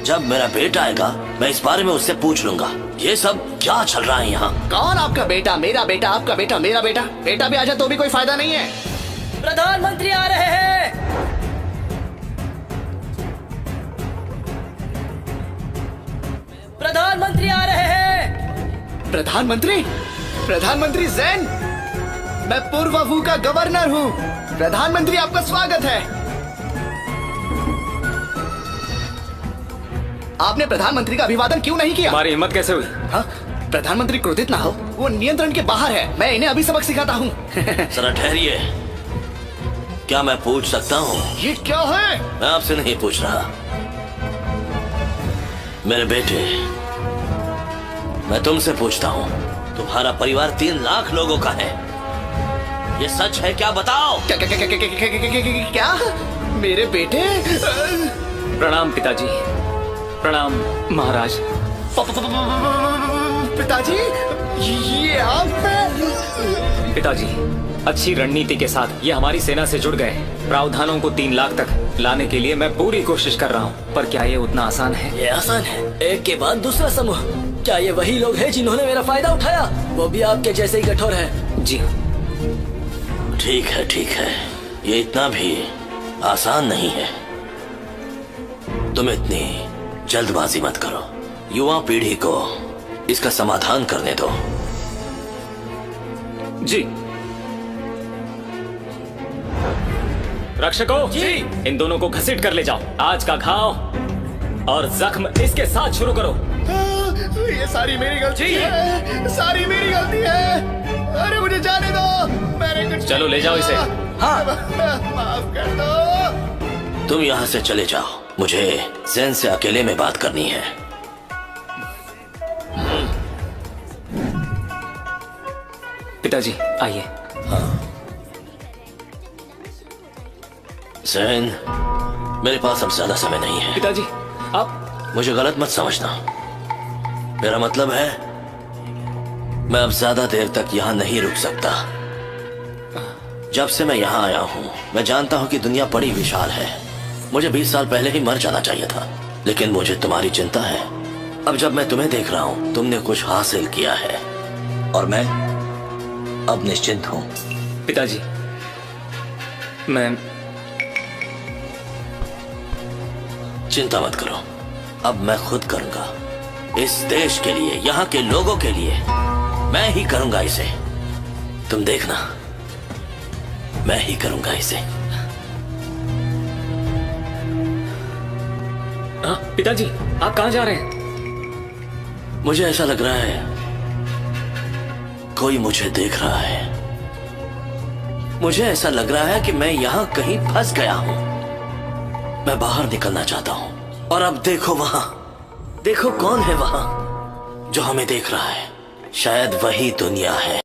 जब मेरा बेटा आएगा मैं इस बारे में उससे पूछ लूंगा ये सब क्या चल रहा है यहाँ। कौन आपका बेटा? मेरा बेटा, आपका बेटा, मेरा बेटा। बेटा भी आ जाए तो भी कोई फायदा नहीं है। प्रधानमंत्री आ रहे हैं। प्रधानमंत्री आ रहे हैं। प्रधानमंत्री? प्रधानमंत्री जैन, मैं पूर्वभू का गवर्नर हूँ। प्रधानमंत्री आपका स्वागत है। आपने प्रधानमंत्री का अभिवादन क्यों नहीं किया? हमारी हिम्मत कैसे हुई? हाँ? प्रधानमंत्री क्रोधित ना हो, वो नियंत्रण के बाहर है। मैं इन्हें अभी सबक सिखाता हूँ। जरा ठहरिए, क्या मैं पूछ सकता हूँ? ये क्या है? मैं आपसे नहीं पूछ रहा। मेरे बेटे, मैं तुमसे पूछता हूँ, तुम्हारा परिवार 3 लाख लोगों का है, ये सच है क्या? बताओ। क्या? मेरे बेटे? प्रणाम पिताजी। प्रणाम महाराज। पिताजी, ये आप? पिताजी, अच्छी रणनीति के साथ ये हमारी सेना से जुड़ गए। प्रावधानों को 3 लाख तक लाने के लिए मैं पूरी कोशिश कर रहा हूँ, पर क्या ये उतना आसान है? ये आसान है। एक के बाद दूसरा समूह। क्या ये वही लोग हैं जिन्होंने मेरा फायदा उठाया? वो भी आपके जैसे ही कठोर है। जी ठीक है, ठीक है, ये इतना भी आसान नहीं है। तुम इतनी जल्दबाजी मत करो, युवा पीढ़ी को इसका समाधान करने दो। जी। रक्षकों जी। इन दोनों को घसीट कर ले जाओ। आज का घाव और जख्म इसके साथ शुरू करो। ये सारी मेरी गलती है, सारी मेरी गलती है। अरे मुझे जाने दो, मैंने कुछ चलो ले जाओ इसे। हाँ। माफ कर दो। तुम यहाँ से चले जाओ, मुझे जैन से अकेले में बात करनी है। पिताजी आइए। जैन, मेरे पास अब ज्यादा समय नहीं है। पिताजी आप मुझे गलत मत समझना, मेरा मतलब है मैं अब ज्यादा देर तक यहाँ नहीं रुक सकता। जब से मैं यहाँ आया हूँ मैं जानता हूँ कि दुनिया बड़ी विशाल है। मुझे 20 साल पहले ही मर जाना चाहिए था, लेकिन मुझे तुम्हारी चिंता है। अब जब मैं तुम्हें देख रहा हूँ तुमने कुछ हासिल किया है और मैं अब निश्चिंत हूँ। पिताजी मैं चिंता मत करो, अब मैं खुद करूंगा। इस देश के लिए, यहाँ के लोगों के लिए मैं ही करूंगा इसे। तुम देखना, मैं ही करूंगा इसे। हाँ पिताजी आप कहाँ जा रहे हैं? मुझे ऐसा लग रहा है कोई मुझे देख रहा है। मुझे ऐसा लग रहा है कि मैं यहाँ कहीं फंस गया हूँ। मैं बाहर निकलना चाहता हूँ। और अब देखो वहां, देखो कौन है वहां जो हमें देख रहा है। शायद वही दुनिया है।